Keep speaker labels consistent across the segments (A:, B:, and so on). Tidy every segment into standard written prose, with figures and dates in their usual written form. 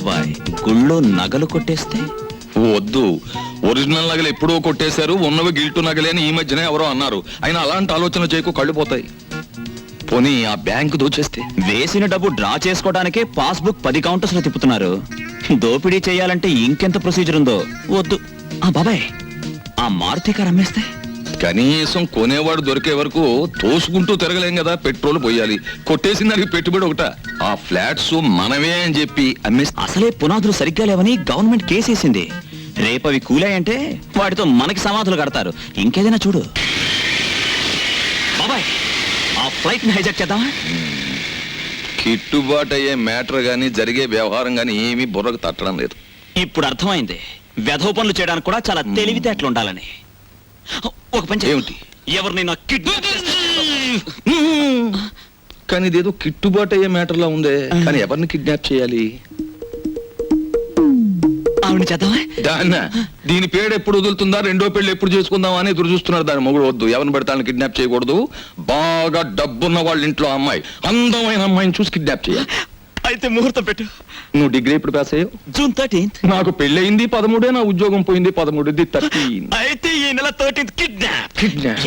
A: బాబాయ్ గుళ్ళో నగలు కొట్టేస్తే
B: వద్దు, ఒరిజినల్ నగలు ఎప్పుడో కొట్టేశారు, ఉన్నవి గిల్టు నగలే అని ఈ మధ్యనే ఎవరో అన్నారు. అయినా అలాంటి ఆలోచన చేయకు, కళ్ళు పోతాయి. పోనీ ఆ బ్యాంకు దోచేస్తే?
A: వేసిన డబ్బు డ్రా చేసుకోవడానికే పాస్బుక్ 10 కౌంటర్స్ లో తిప్పుతున్నారు. దోపిడీ చేయాలంటే ఇంకెంత ప్రొసీజర్ ఉందో. వద్దు. బాబాయ్ ఆ మారుతి కారు అమ్మేస్తే?
B: కనీసం కొనేవాడు దొరికే వరకు తోసుకుంటూ తిరగలేం కదా, పెట్రోల్ పోయాలి. కొట్టేసిన దానికి పెట్టుబడి ఒకట. ఆ ఫ్లాట్స్ మనమే అని చెప్పి అమ్మేస్తే?
A: అసలే పునాదులు సరిగ్గా లేవని గవర్నమెంట్ కేసేసింది. రేపవి కూలాయంటే వాటితో మనకి సమాధులు కడతారు. ఇంకేదైనా చూడు. బాబాయ్ ఆ ఫ్లైట్ ని హైజాక్ చేద్దామా?
B: కిట్టుబాటు అయ్యే మ్యాటర్ గానీ జరిగే వ్యవహారం గానీ ఏమీ బుర్రకు తట్టడం లేదు.
A: ఇప్పుడు అర్థమైంది వెధవ పనులు చేయడానికి కూడా చాలా తెలివితేటలు ఉండాలని. ఒక పని
B: ఏమిటి?
A: ఎవరినైనా
B: కానీ ఇదేదో కిట్టుబాటు అయ్యే మ్యాటర్ లా ఉందే. కానీ ఎవరిని కిడ్నాప్ చేయాలి?
A: ఆవిడ చేద్దామా?
B: దీని పేరు ఎప్పుడు వదులుతుందా, రెండో పెళ్లి ఎప్పుడు చేసుకుందామా అని ఎదురు చూస్తున్నారు. దాని మొగుడు వద్దు, ఎవరిని పెడతాను కిడ్నాప్ చేయకూడదు. బాగా డబ్బున్న వాళ్ళ ఇంట్లో అమ్మాయి, అందమైన అమ్మాయిని చూసి కిడ్నాప్ చేయాలి.
A: అయితే ముహూర్తం పెట్టు.
B: నువ్వు డిగ్రీ ఇప్పుడు పాస్ అయ్యావు?
A: June 13th.
B: నాకు పెళ్ళయింది 13, నా ఉద్యోగం పోయింది 13. 13.
A: అయితే ఈ నెల 13th కిడ్నాప్.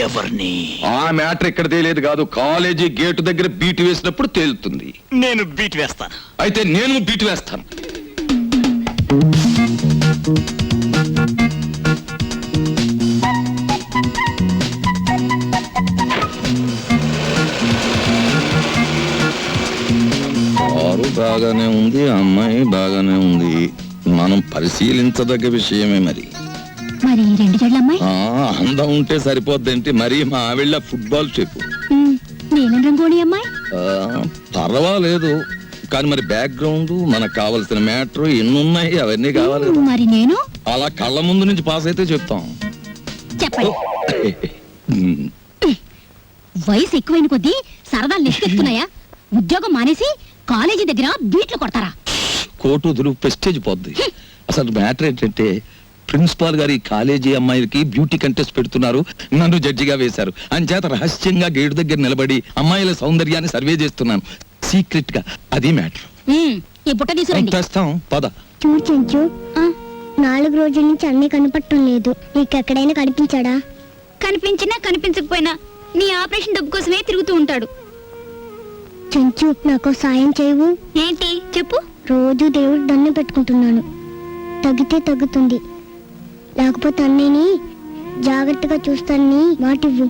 A: ఎవరిని?
B: ఆ మ్యాటర్ ఇక్కడ తేలేదు కాదు, కాలేజీ గేటు దగ్గర బీట్ వేసినప్పుడు తేలుతుంది.
A: నేను బీట్ వేస్తాను.
B: అయితే నేను బీట్ వేస్తాను. కారు బాగానే ఉంది, అమ్మాయి బాగానే ఉంది. మనం పరిశీలించదగ్గ విషయమే. మరి
C: రెండు జడ్ల అమ్మాయి
B: అందం ఉంటే సరిపోద్దేంటి? మరి మా ఆవిళ్ళ ఫుట్బాల్ చెప్పు.
C: నీలం రంగోళి అమ్మాయి
B: పర్వాలేదు, కానీ మరి బ్యాక్గ్రౌండ్, మనకు కావలసిన మ్యాటర్ ఎన్నున్నాయి, అవన్నీ కావాలి.
C: మరి నేను
B: అలా కళ్ళ ముందు నుంచి పాస్ అయితే చెప్తాం.
C: చెప్పండి. వయసు ఎక్కువైన కొద్దీ సరదాలు నెక్కెత్తున్నాయా? ఉద్యోగం మానేసి కాలేజీ దగ్గర బీట్లు కొడతారా?
B: కోటు వదులు, ప్రెస్టేజ్ పోద్ది. అసలు మ్యాటర్ ఏంటంటే ప్రిన్సిపాల్ గారి కాలేజీ అమ్మాయిలకి బ్యూటీ కంటెస్ట్ పెడుతున్నారు, నన్ను జడ్జిగా వేశారు. అంచేత రహస్యంగా గేటు దగ్గర నిలబడి అమ్మాయిల సౌందర్యాన్ని సర్వే చేస్తున్నాను, సీక్రెట్ గా. అది మ్యాటర్.
C: ఈ బుట్ట తీసుకురండి.
B: తెస్తాం పద.
D: చూడు చెంచు, 4 రోజుల నుంచి అన్నీ కనపడటం లేదు. నీకెక్కడైనా కనిపించాడా?
C: కనిపించినా కనిపించకపోయినా నీ ఆపరేషన్ డబ్బు కోసమే తిరుగుతూ ఉంటాడు.
D: చెంచు, నాకు సాయం చేయవు?
C: ఏంటి చెప్పు.
D: రోజు దేవుడు దండం పెట్టుకుంటున్నాను, తగ్గితే తగ్గుతుంది, లేకపోతే అన్నయ్యని జాగ్రత్తగా చూస్తానని మాటివ్వు.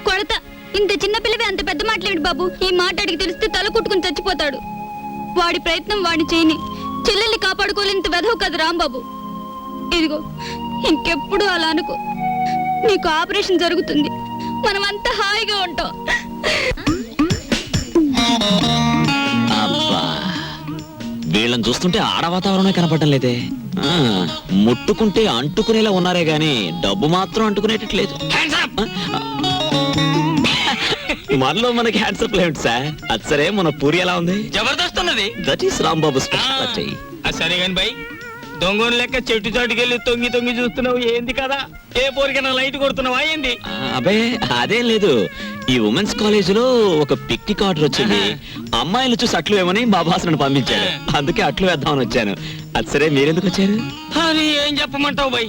C: కొడతా. ఇంత చిన్న పిల్లవే అంత పెద్ద మాటలేడు బాబు. ఈ మాట అడిగి తెలిస్తే తల కుట్టుకుని చచ్చిపోతాడు. వాడి ప్రయత్నం వాడిని చేయని, చెల్లెల్ని కాపాడుకోలేంత వెధవు కదా రాంబాబు. ఇదిగో ఇంకెప్పుడు అలా అనుకో. నీకు ఆపరేషన్ జరుగుతుంది, మనం అంతా హాయిగా ఉంటాం.
A: అబ్బా, వీళ్ళని చూస్తుంటే ఆడ వాతావరణమే కనపడటం లేదే. ముట్టుకుంటే అంటుకునేలా ఉన్నారే గాని డబ్బు మాత్రం అంటుకునేటట్లేదు. మనలో మనకి హ్యాండ్సప్ లేదు సార్. అది సరే, మన పూరి ఎలా ఉంది?
E: జబర్దస్త్ ఉన్నది.
A: That is Rambabu speciality.
E: సరే గాని బై, దొంగను లెక్క చెట్టు చాటుకెళ్ళి తొంగి తొంగి చూస్తున్నావు ఏంది కదా? ఏ పోరికైనా లైట్ కొడుతున్నావా ఏంది?
A: అబే అదేం లేదు. ఈ ఉమెన్స్ కాలేజ్ లో ఒక పిక్నిక్ ఆర్డర్ వచ్చింది. అమ్మాయిలు చూసి అట్లు వేమని మా బాస్ నన్ను పంపించాడు. అందుకే అట్లు వేద్దామని వచ్చాను. అది సరే, మీరెందుకు వచ్చారు?
E: అది ఏం చెప్పమంటావు బై,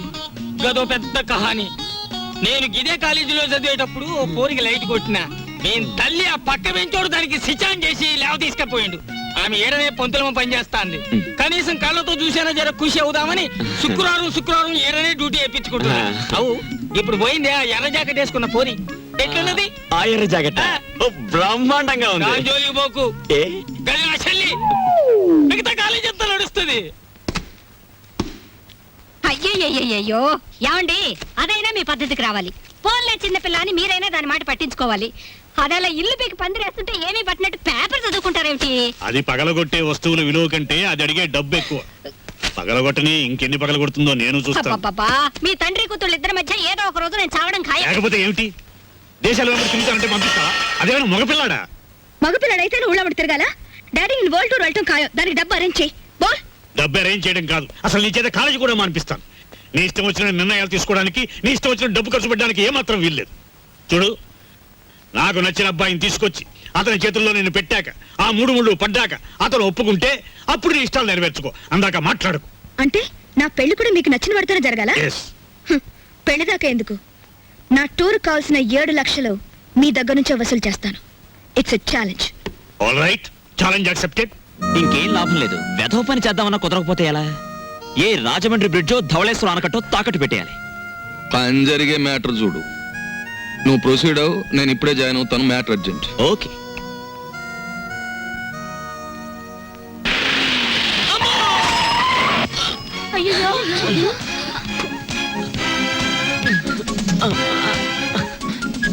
E: గదో పెద్ద కహాని. నేను గిదే కాలేజీలో చదివేటప్పుడు ఓ పోరికి లైట్ కొట్టినా. నేను తల్లి ఆ పక్క పెంచోడు దానికి సిచాన్ చేసి లేవ తీసుకపోయిండు. ఆమె ఏడనే పొంతులమ పనిచేస్తాంది. కనీసం కళ్ళతో చూసేనా జర ఖుషి అవుదామని శుక్రవారం ఏడనే డ్యూటీ వేయించుకుంటున్నా. అవు ఇప్పుడు పోయింది ఆ ఎర్ర జాకెట్ వేసుకున్న పోరి. ఎట్లున్నది
A: ఆ ఎర్ర జాకెట్? బ్రహ్మాండంగా ఉంది.
E: జోలికి పోకు, గది నా చెల్లి. మిగతా కాలేజీ అంతా నడుస్తుంది.
C: అయ్యయ్యో ఏమండి, అదైనా మీ పద్ధతికి రావాలి. ఫోన్లే చిన్నపిల్ల అని మీరైనా దాని మాట పట్టించుకోవాలి. అదలా ఇల్లు పీకి పందిరేస్తుంటే ఏమీ పట్టినట్టు పేపర్ చదువుకుంటారేమిటి?
F: అది పగలగొట్టే వస్తువుల విలువ కంటే అది అడిగే డబ్బు ఎక్కువ. పగలగొట్టని ఇంకెన్ని పగలగొడుతుందో నేను చూస్తాను.
C: మీ తండ్రి కూతుళ్ళు ఇద్దరి మధ్య ఏదో ఒక రోజు నేను చావడం ఖాయం.
F: లేకపోతే ఏమిటి? దేశాలు తిరుగుతానంటే పంపిస్తా? అదేమైనా మగపిల్లాడా?
C: మగపిల్లడైతే ఊళ్ళబడి తిరగాల? డాడీ నేను వరల్డ్ టూర్ వెళ్ళటం ఖాయం. దానికి డబ్బు అరేంజ్ చేయి.
F: డబ్బు అరేంజ్ చేయడం కాదు, అసలు నీ చేత కాలేజీ కూడా మానిపిస్తాను. నీ ఇష్టం వచ్చిన నిర్ణయాలు తీసుకోవడానికి, నీ ఇష్టం వచ్చిన డబ్బు ఖర్చు పెట్టడానికి ఏమాత్రం వీల్లేదు. చూడు, నాకు నచ్చిన అబ్బాయిని తీసుకొచ్చి అతని చేతుల్లో నేను పెట్టాక ఆ 3 ముళ్ళు పడ్డాక అతను ఒప్పుకుంటే అప్పుడు నీ ఇష్టాలు నెరవేర్చుకో, అందాక మాట్లాడుకో.
G: అంటే నా పెళ్లి కూడా మీకు నచ్చిన వాడితోనే జరగాల?
F: ఎస్.
G: పెళ్లిదాకా ఎందుకు, నా టూర్ కావాల్సిన 7 లక్షలు మీ దగ్గర నుంచే వసూలు చేస్తాను. It's a challenge.
F: All right, challenge accepted.
A: ఇంకేం లాభం లేదు. వెధవ పని చేద్దామన్నా కుదరకపోతే ఎలా? ఏ రాజమండ్రి బ్రిడ్జో ధవళేశ్వరం ఆనకట్టో తాకట్టు పెట్టేయాలి.
B: పని జరిగే మ్యాటర్ చూడు. నువ్వు ప్రొసీడ్ అవు, నేను ఇప్పుడే జాయిన్ అవుతాను. Matter urgent.
A: ఓకే.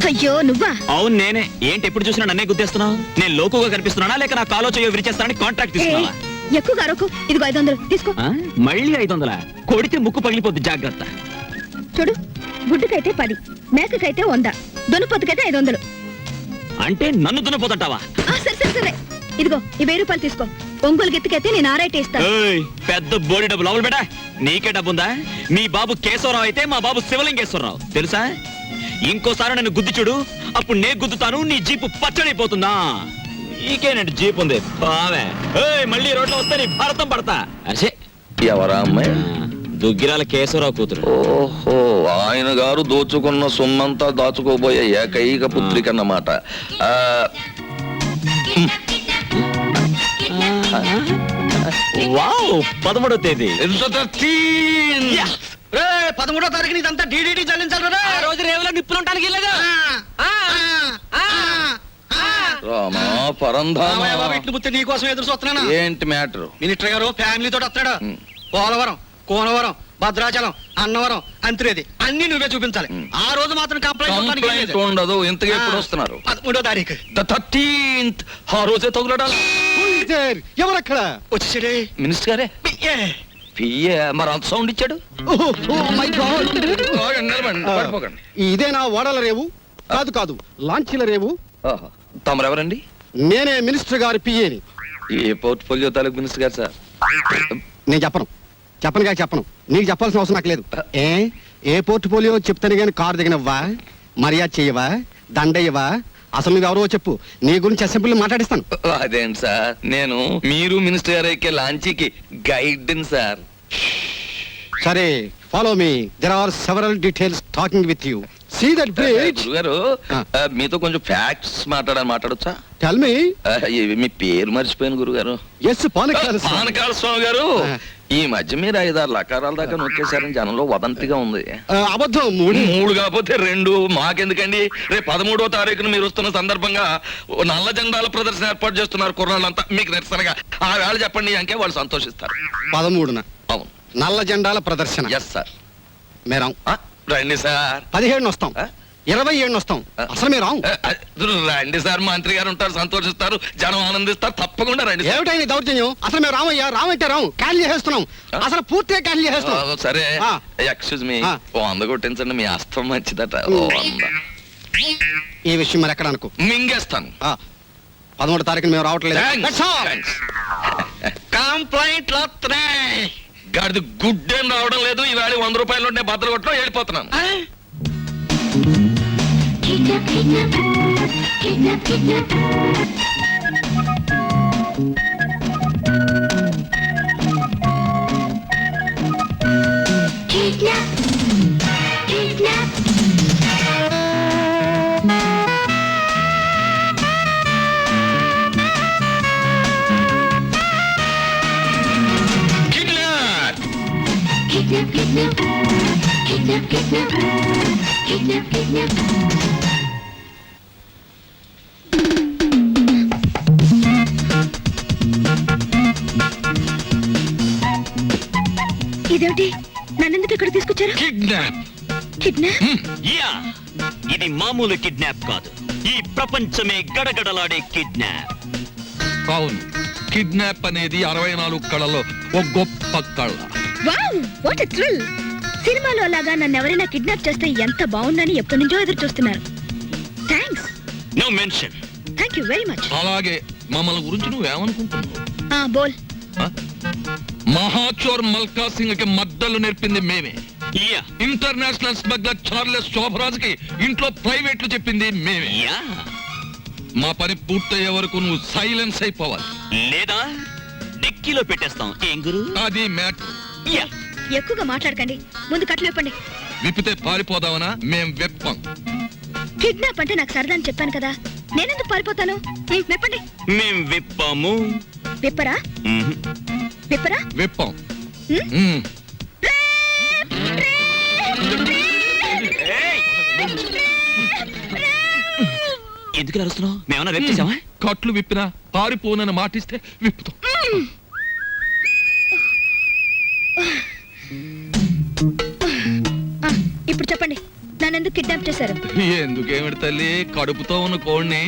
G: అయ్యో నువ్వా?
A: అవును నేనే. ఏంటి ఎప్పుడు చూసినా నన్నే గుద్దేస్తున్నావు? నేను లోకుగా కనిపిస్తున్నానా లేక నా కాలో చేయో విరిచేస్తానని కాంట్రాక్ట్ తీసుకున్నావా?
G: ఎక్కువ అరకు. ఇదిగో 500 తీసుకో.
A: ఆ? మళ్ళీ 500? కొడితే ముక్కు పగిలిపోద్ది, జాగ్రత్త.
G: చూడు, గుడ్డుకైతే 10, మేకకైతే 100, దొనపొత్తుకైతే 500.
A: అంటే నన్ను దున్నపోతుంటావా?
G: సరే సరే సరే, ఇదిగో ఈ 1000 రూపాయలు తీసుకో. ఒంగోలు గెత్తుకైతే నేను 6 ఇస్తాను.
A: ఏయ్, పెద్ద బోడి డబ్బు లోపల బేటా. నీకే డబ్బుందా? మీ బాబు కేశవరావు అయితే మా బాబు శివలింగేశ్వరరావు తెలుసా? ఇంకోసారి నన్ను గుద్ది చూడు, అప్పుడు నే గుద్దుతాను. నీ జీపు పచ్చడైపోతుందా? నీకేనండి జీప్ ఉంది బావే. ఏయ్, మళ్ళీ రోడ్లో వస్తే నీ భారతం పడతా. అరే
B: ఎవరా అమ్మాయి?
A: దుగ్గిరాల కేశవరావు కూతురు.
B: ఓహో, ఆయన గారు దోచుకున్న సొమ్మంతా దాచుకోబోయే ఏకైక పుత్రిక అన్నమాట.
A: వావ్, 13వ తేదీ.
E: 13వ తారీఖున ఇదంతా డీడీటీ చెల్లించాలి. ఆ రోజు రేవులో నిప్పులుంటానికి వెళ్ళదు.
B: రామా పరంధామా,
E: నీకోసం ఎదురు చూస్తున్నాను.
B: ఏంటి మ్యాటర్?
E: మినిస్టర్ గారు ఫ్యామిలీతో వస్తాడు. పోలవరం, కోనవరం, భద్రాచలం, అన్నవరం, అంత్రేది అన్ని నువ్వే చూపించాలి. ఆ రోజు మాత్రం
B: కంప్లైంట్ ఉండదు. ఇంతగా ఎప్పుడు వస్తున్నారు?
E: 13వ తారీఖు.
B: 13th. ఆ రోజే తగులడాలి.
E: ఎవరక్కడ వచ్చేసాడే?
B: మినిస్టర్ గారే. పియ్యే మరి అంత సౌండ్ ఇచ్చాడు. ఆగండి, నిలబడండి, పడిపోకండి.
H: ఇదేనా ఓడల రేవు? కాదు కాదు, లాంచీల రేవు.
B: ఆహా, తమరెవరండి?
H: నేనే మినిస్టర్ గారి పిఏని.
B: ఏ పోర్ట్ఫోలియో తాలూకు మినిస్టర్ గారు సార్?
H: నేను చెప్పను చెప్పను. నీకు చెప్పాల్సిన అవసరం నాకు లేదు. ఏ పోర్ట్ఫోలియో చెప్తాను గాని కారు దిగనివ్వా, మర్యాద చెయ్యవా, దండయ్యవా? అసలు నువ్వెవరో చెప్పు, నీ గురించి అసెంబ్లీలో మాట్లాడిస్తాను.
B: అదేంటి సార్, నేను మీరు మినిస్టర్ గారు ఎక్కే లాంచీకి గైడ్ సార్.
H: సరే, follow me. There are several details talking with you. See that bridge.
B: గురుగారు, మీతో కొంచెం ఫ్యాక్ట్స్ మాట్లాడొచ్చా?
H: Tell me.
B: మీ పేరు మర్చిపోయాను గురుగారు.
H: ఎస్, పానకాల
B: పానకాల స్వామి గారు. ఈ మధ్య మీరు 5-6 లకారాల దాకా నొక్కేశారని జనంలో వదంతిగా ఉంది.
H: అబద్ధం.
B: 3 కాకపోతే 2. మాకెందుకండి? రేపు 13వ తారీఖున మీరు వస్తున్న సందర్భంగా నల్ల జెండాల ప్రదర్శన ఏర్పాటు చేస్తున్నారు కుర్రాళ్ళంతా. మీకు నిరసనగా ఆ వేళ చెప్పండి అంకే వాళ్ళు సంతోషిస్తారు.
H: 13న
B: అవును,
H: నల్ల జెండాల ప్రదర్శన.
B: Yes sir.
H: మేరాం.
B: రండి సార్.
H: 17 వస్తాం, 27 వస్తాం. అసలు మీరు
B: రండి సార్, మంత్రి గారు ఉంటారు, సంతోషిస్తారు, జనం ఆనందిస్తారు. తప్పకుండా రండి.
H: ఏమిటైనా దౌర్జన్యం? అసలు మేము రామయ్యా, రామంటే రాము, క్యాన్సిల్ చేసేస్తున్నాం. అసలు పూర్తిగా క్యాన్సిల్ చేసేస్తున్నాం.
B: సరే, ఎక్స్క్యూజ్ మీ, 100 కొట్టించండి. మీ అస్తం మంచిదట. 100.
H: ఈ విషయం మరి ఎక్కడ అనుకో,
B: మింగేస్తాను.
H: 13వ తారీఖున మేము రావట్లేదు.
E: కంప్లైంట్లు వస్తున్నాయి.
B: గాడిది గుడ్డేం రావడం లేదు. ఈవేళ 100 రూపాయలు ఉంటే భద్ర కొట్టడం వెళ్ళిపోతున్నాను.
G: ఇదేమిటి, నన్నెందుకు ఇక్కడ తీసుకొచ్చారు?
B: కిడ్నాప్.
G: కిడ్నాప్?
A: యా, ఇది మామూలు కిడ్నాప్ కాదు. ఈ ప్రపంచమే గడగడలాడే కిడ్నాప్.
B: అవును, కిడ్నాప్ అనేది 64 కళలో ఒక గొప్ప కళ.
G: Wow, what a thrill. సినిమాలో లాగా నన్ను ఎవరైనా కిడ్నాప్ చేస్తే ఎంత బాగుందని ఎప్పటి నుంచో ఎదురు చూస్తున్నారు. Thanks.
A: No mention.
G: Thank you very much.
B: అలాగే మమ్మల్ని గురించి నువ్వేమనుకుంటున్నావు?
G: బోల్.
B: మహాచోర్ మల్కా సింగ్ కి మద్దలు నేర్పింది మేమే.
A: Yeah
B: international smuggler Charles Shobharaj కి ఇంట్లో ప్రైవేట్లు చెప్పింది మేమే.
A: యా
B: మా పని పూర్తయ్యే వరకు నువ్వు సైలెన్స్ అయిపోవాలి.
A: లేదా డిక్కీలో పెట్టేస్తాం ఏం గురు?
B: అది మ్యాటర్.
A: యా
G: ఎక్కువగా మాట్లాడకండి, ముందు కట్లు విప్పండి.
B: విప్పితే పారిపోదామనా? మేం వెప్పం.
G: కిడ్నాప్ అంటే నాకు సరదా అని చెప్పాను కదా, నేనెందుకు పారిపోతాను? విప్పండి.
A: మేం విప్పాము.
G: విప్పరా?
A: మ్మ్.
G: విప్పరా?
B: వెప్పం.
G: హ్మ్?
B: మ్మ్.
A: ఏయ్! ఎందుకు అరుస్తున్నావు? మేమన్నా రేపు చేసామా?
B: కట్లు విప్పినా పారిపోనని మాటిస్తే విప్పుతాం.
G: ఆ, ఇప్పుడు చెప్పండి, నన్ను ఎందుకు కిడ్నాప్ చేశారు?
B: ఎందుకేమిటి తల్లి, కడుపుతో ఉన్న కోడిని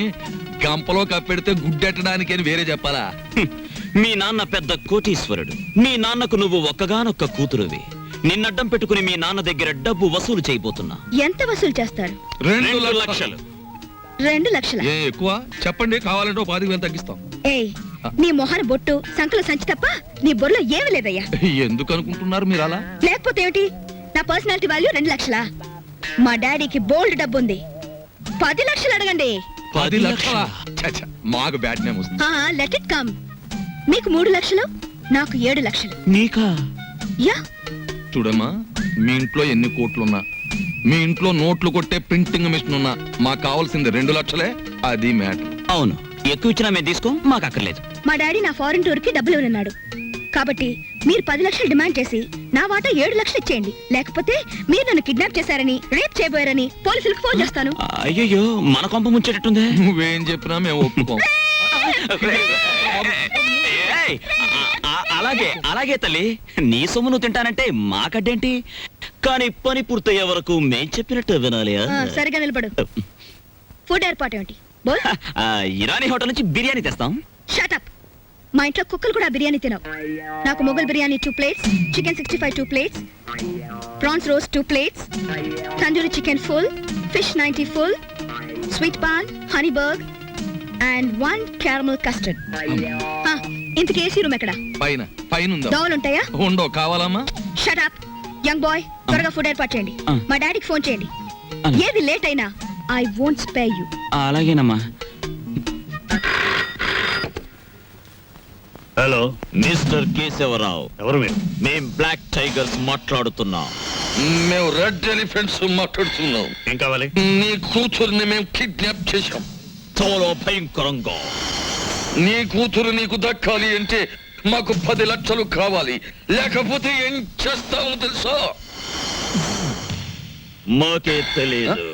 B: గంపలో కప్పెడితే గుడ్డెట్టడానికి అని వేరే చెప్పాలా?
A: హ్మ్. మీ నాన్న పెద్ద కోటీశ్వరుడు. మీ నాన్నకు నువ్వు ఒక్కగానొక్క కూతురువి. నిన్నడ్డం పెట్టుకుని మీ నాన్న దగ్గర డబ్బు వసూలు చేయబోతున్నా.
G: ఎంత వసూలు చేస్తారు?
B: 2
A: లక్షలు.
G: 2 లక్షల?
B: ఏ ఎక్కువ చెప్పండి, కావాలంటే 10,000 తగ్గిస్తాం.
G: ఏయ్, నీ మొహన బొట్టు, సంకల సంచి తప్ప నీ బొర్రలో ఏమీ లేదయ్యా.
B: ఎందుకు అనుకుంటున్నారు మీరు అలా?
G: లేకపోతే ఏమిటి? నా పర్సనాలిటీ వాల్యూ 2 లక్షలా? మా డాడీకి బోల్డ్ డబ్బు ఉంది. 10 లక్షలు అడగండి.
B: 10 లక్షలా? ఛ, మాకు బ్యాడ్ నేమ్ వస్తుంది.
G: Let it come. మీకు 3 లక్షలు, నాకు 7 లక్షలు.
A: నీకా?
G: యా.
B: చూడమ్మా, మీ ఇంట్లో ఎన్ని కోట్లున్నా, మీ ఇంట్లో నోట్లు కొట్టే ప్రింటింగ్ మిషన్ ఉన్నా, మాకు కావాల్సింది 2 లక్షలే. అది మ్యాటర్.
A: అవును, ఎక్కువ ఇచ్చినా మేము తీసుకో, మాకు అక్కర్లేదు.
G: మా డాడీ నా ఫారెన్ టూర్ కి డబ్బులు ఇవ్వనన్నాడు. కాబట్టి మీరు 10 లక్షలు డిమాండ్ చేసి నా వాటా 7 లక్షలు ఇచ్చేయండి. లేకపోతే మీరు నన్ను కిడ్నాప్ చేశారని, రేప్ చేయబోయారని పోలీసులకు ఫోన్ చేస్తాను.
A: అయ్యయ్యో, మన కొంప ముంచేటట్టుందే.
B: నువ్వేం చెప్పినా మేము ఒప్పుకోం.
A: ఏయ్, అలాగే అలాగే తల్లి, నీ సొమ్ము నువ్వు తింటానంటే మాకడ్డేంటి? కానీ పని పూర్తయ్యే వరకు మేం చెప్పినట్టు వినాలి.
G: సరిగా నిలబడు. ఫుడ్ ఏర్పాటు ఏమిటి? బోల్.
A: ఇరానీ హోటల్ నుంచి బిర్యానీ తెస్తాం.
G: Shut up. మా ఇంట్లో కుక్కలు కూడా బిర్యానీ తినవు. నాకు Mughal biryani 2 plates, chicken 65 2 plates, prawns roast 2 plates, tandoori chicken full, fish 90 full, sweet paan, honey burg and 1 caramel custard. ఇంతకీ ఏసీ రూమ్ ఎక్కడ?
B: పైన పైన ఉందా?
G: దోవలు ఉంటాయా?
B: ఉండో, కావాలమ్మా?
G: షట్ అప్ యంగ్ బాయ్, త్వరగా ఫుడ్ ఏర్పాటు చేయండి. మా డాడీకి ఫోన్ చేయండి. ఏది లేట్ అయినా ఐ వోంట్ స్పేర్ యు.
A: అలాగేనమ్మా.
F: హలో,
A: మిస్టర్ కేశవరావు,
F: ఎవరు మీరు?
A: మేం బ్లాక్ టైగర్స్ మాట్లాడుతున్నాం.
B: మేము రెడ్ ఎలిఫెంట్స్ మాట్లాడుతున్నాం.
F: ఏం కావాలి?
B: నీ కూతుర్ని మేము కిడ్నాప్ చేశాం.
A: చాలా భయంకరంగా.
B: నీ కూతురు నీకు దక్కాలి అంటే మాకు 10 లక్షలు కావాలి. లేకపోతే ఏం చేస్తామో తెలుసా?
A: మాకే తెలియదు.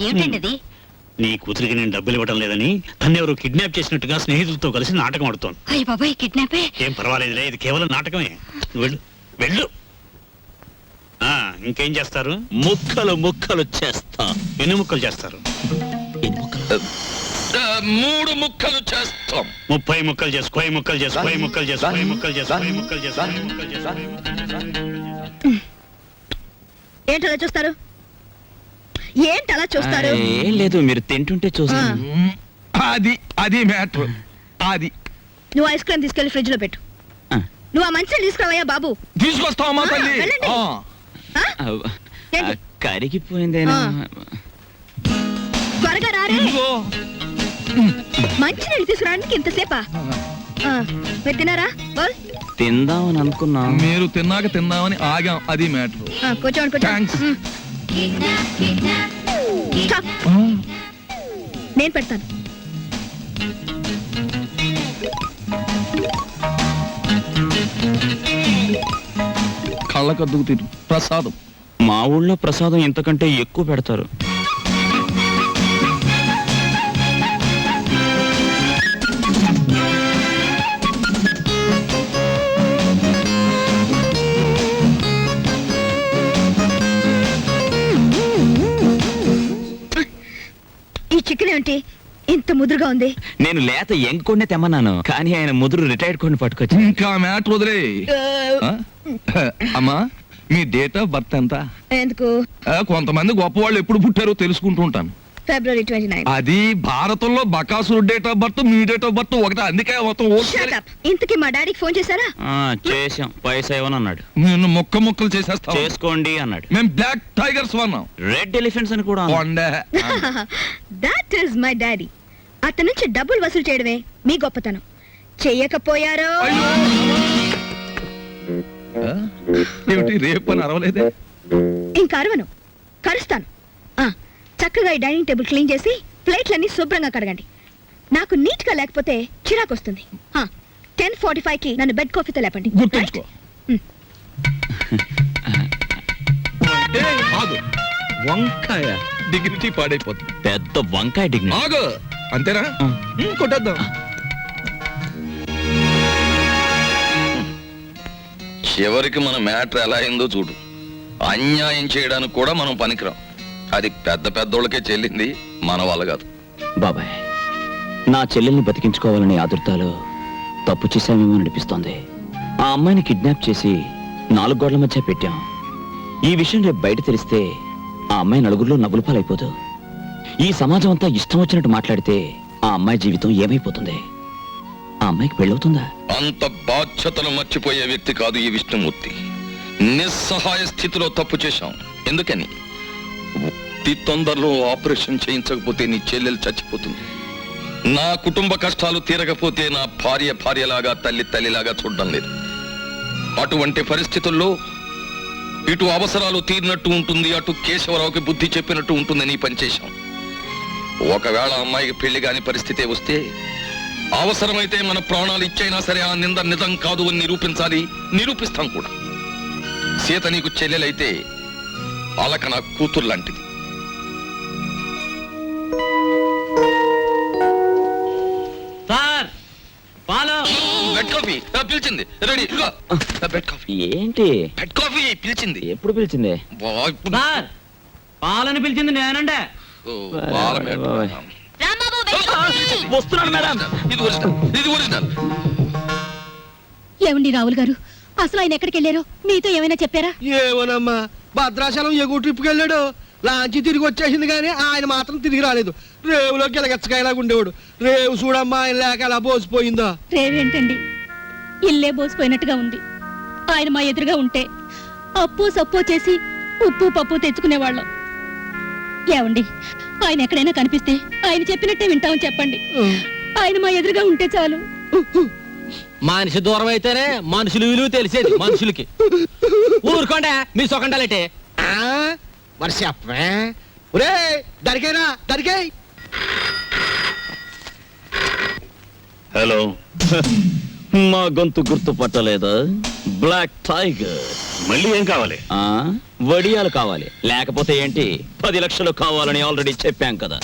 G: ఏమిటండి?
F: నీ కూతురికి నేను డబ్బులు ఇవ్వడం లేదని తను ఎవరు కిడ్నాప్ చేసినట్టుగా స్నేహితులతో కలిసి నాటకం ఆడుతోంది.
G: అయ్య బాబాయ్, కిడ్నాపే?
F: ఏం పర్వాలేదులే, ఇది కేవలం నాటకమే. నువ్వు వెళ్ళు, వెళ్ళు. ఇంకేం చేస్తారు?
A: ముక్కలు ముక్కలు చేస్తా.
F: ఎన్ని ముక్కలు చేస్తారు?
B: 3 ముక్కలు చేస్తాం.
F: 30 ముక్కలు చేసు, 10 ముక్కలు చేసు, 10 ముక్కలు చేసు, 10 ముక్కలు చేసు, 10 ముక్కలు చేసు, 10 ముక్కలు చేసు.
G: ఏంటలా చూస్తారు? ఏంటలా చూస్తారు?
A: ఏం లేదు, మీరు తింటుంటే చూస్తా.
B: అది మ్యాటర్. అది
G: నువ్వు ఐస్ క్రీమ్ తీసుకెళ్లి ఫ్రిడ్జ్ లో పెట్టు. నువ్వు ఆ మంచిని తీసుకురావయ్యా బాబు.
B: తీసుకొస్తావమ్మా తల్లి.
G: వెళ్ళండి. ఏంటి?
A: కరిగిపోయిందేనా?
G: త్వరగా రారే.
B: ఇదిగో.
G: మంచి నీళ్ళు తీసుకురావడానికి ఇంతసేపా? మీరు తినారా? బోల్.
A: తిందామని అనుకున్నా.
B: మీరు తిన్నాక తిందామని ఆగాం. అది మ్యాటర్.
G: కూర్చోండి,
B: Thanks.
G: కూర్చోండి. Stop. నేను పెడతాను.
B: కళ్ళకద్దుకు తిరు ప్రసాదం.
A: మా ఊళ్ళో ప్రసాదం ఇంతకంటే ఎక్కువ పెడతారు.
G: ఈ చికెన్ ఏంటి ఇంత ముదురుగా ఉంది?
A: నేను లేత ఎంకొండే తెమ్మన్నాను, కానీ ఆయన ముదురు రిటైర్డ్ కొన్ని పట్టుకొచ్చి.
B: ఇంకా మ్యాటర్ వదిలే. అమ్మా, మీ డేట్ ఆఫ్ బర్త్ ఎంత?
G: ఎందుకు?
B: కొంతమంది గొప్పవాళ్ళు ఎప్పుడు పుట్టారో తెలుసుకుంటూ ఉంటాను.
G: February 29.
B: అది భారతంలో బకాసురు డేట్ ఆఫ్ బర్త్ మీ డేట్ ఆఫ్ బర్త్ ఒకటే, అందుకే మొత్తం
G: Shut up. ఇంతకీ మా డాడీకి ఫోన్ చేశారా?
A: చేసాం పైసా ఇవ్వనన్నాడు.
B: నేను ముక్కలు చేసేస్తాం.
A: చేసుకోండి అన్నాడు.
B: మేము బ్లాక్ టైగర్స్ వన్నాం.
A: రెడ్ ఎలిఫెంట్స్ అని కూడా అన్నాడు.
G: That is my daddy. అతని నుంచి డబ్బులు వసూలు చేయడమే మీ గొప్పతనం. చెయ్యకపోయారో
B: ఏమిటి రేపు అని అరవలేదే?
G: ఇంకా అరవను, కరుస్తాను. చక్కగా ఈ డైనింగ్ టేబుల్ క్లీన్ చేసి ప్లేట్లన్నీ శుభ్రంగా కడగండి. నాకు నీట్ గా లేకపోతే చిరాకు వస్తుంది. 10:45 కి నన్ను బెడ్ కాఫీతో లేపండి.
B: గుర్తుంచుకో. ఆగు, వంకాయ డిగ్నిటీ పాడైపోతుంది.
A: పెద్ద వంకాయ డిగ్ని.
B: ఆగు, అంతేనా? కొట్టేద్దాం. చివరికి మన మ్యాటర్ ఎలా అయిందో చూడు. అన్యాయం చేయడానికి కూడా మనం పనికిరాం. అది పెద్ద పెద్దోళ్ళకే చెల్లింది, మన వాళ్ళ కాదు.
A: బాబాయ్, నా చెల్లెల్ని బతికించుకోవాలని ఆదుర్తాలో తప్పు చేశామేమో అనిపిస్తోంది. ఆ అమ్మాయిని కిడ్నాప్ చేసి 4 గోడల మధ్య పెట్టాం. ఈ విషయం రేపు బయట తెలిస్తే ఆ అమ్మాయి నలుగురిలో నవ్వుల పాలైపోదు. ఈ సమాజం అంతా ఇష్టం వచ్చినట్టు మాట్లాడితే ఆ అమ్మాయి జీవితం ఏమైపోతుంది? ఆ అమ్మాయికి పెళ్ళవుతుందా?
B: అంత బాధ్యతలు మర్చిపోయే వ్యక్తి కాదు ఈ విష్ణుమూర్తి. నిస్సహాయ స్థితిలో తప్పు చేశాం. ఎందుకని? అతి తొందరలో ఆపరేషన్ చేయించకపోతే నీ చెల్లెలు చచ్చిపోతుంది. నా కుటుంబ కష్టాలు తీరకపోతే నా భార్యలాగా తల్లిలాగా చూడడం లేదు. అటువంటి పరిస్థితుల్లో ఇటు అవసరాలు తీరినట్టు ఉంటుంది, అటు కేశవరావుకి బుద్ధి చెప్పినట్టు ఉంటుందని పనిచేశాం. ఒకవేళ అమ్మాయికి పెళ్లి కాని పరిస్థితే వస్తే అవసరమైతే మన ప్రాణాలు ఇచ్చైనా సరే ఆ నింద నిజం కాదు అని నిరూపించాలి, నిరూపిస్తాం కూడా. సీత నీకు చెల్లెలైతే అలక నా కూతురు లాంటిది. బెడ్ కాఫీ పిలిచింది. Ready, bed coffee.
A: ఏంటి
B: బెడ్ కాఫీ పిలిచింది.
A: ఎప్పుడు పిలిచింది?
E: పాలని పిలిచింది నేనండే.
A: వస్తున్నాడు మేడం.
B: ఇది ఒరిజినల్.
C: ఏమండి రావుల్ గారు, అసలు ఆయన ఎక్కడికి వెళ్ళారో మీతో ఏమైనా చెప్పారా?
I: ఏమోనమ్మా, భద్రాచలం ఎగువ ట్రిప్కి వెళ్ళాడు. లాంచి తిరిగి వచ్చేసింది కానీ ఆయన మాత్రం తిరిగి రాలేదు. రేవులో గిలగచ్చకాయలాగా ఉండేవాడు. రేవు చూడమ్మా, ఆయన లేక ఎలా బోసిపోయిందో.
C: రేవేంటండి, ఇల్లే బోసిపోయినట్టుగా ఉంది. ఆయన మా ఎదురుగా ఉంటే అప్పు సప్పు చేసి ఉప్పు పప్పు తెచ్చుకునేవాళ్ళం. ఏమండి, ఆయన ఎక్కడైనా కనిపిస్తే ఆయన చెప్పినట్టే వింటామని చెప్పండి. ఆయన మా ఎదురుగా ఉంటే చాలు.
E: మనిషి దూరం అయితేనే మనుషులు విలువ తెలిసేది మనుషులకి. ఊరుకోండి మీ సొకండాలంటే.
I: మరి చెప్పే ఒరే, దరికేనా దరికే.
F: హలో,
A: మా గొంతు గుర్తుపట్టలేదా? Black tiger.
F: మళ్ళీ ఏం కావాలి?
A: వడియాలు కావాలి. లేకపోతే ఏంటి, 10 లక్షలు కావాలని ఆల్రెడీ చెప్పాం కదా.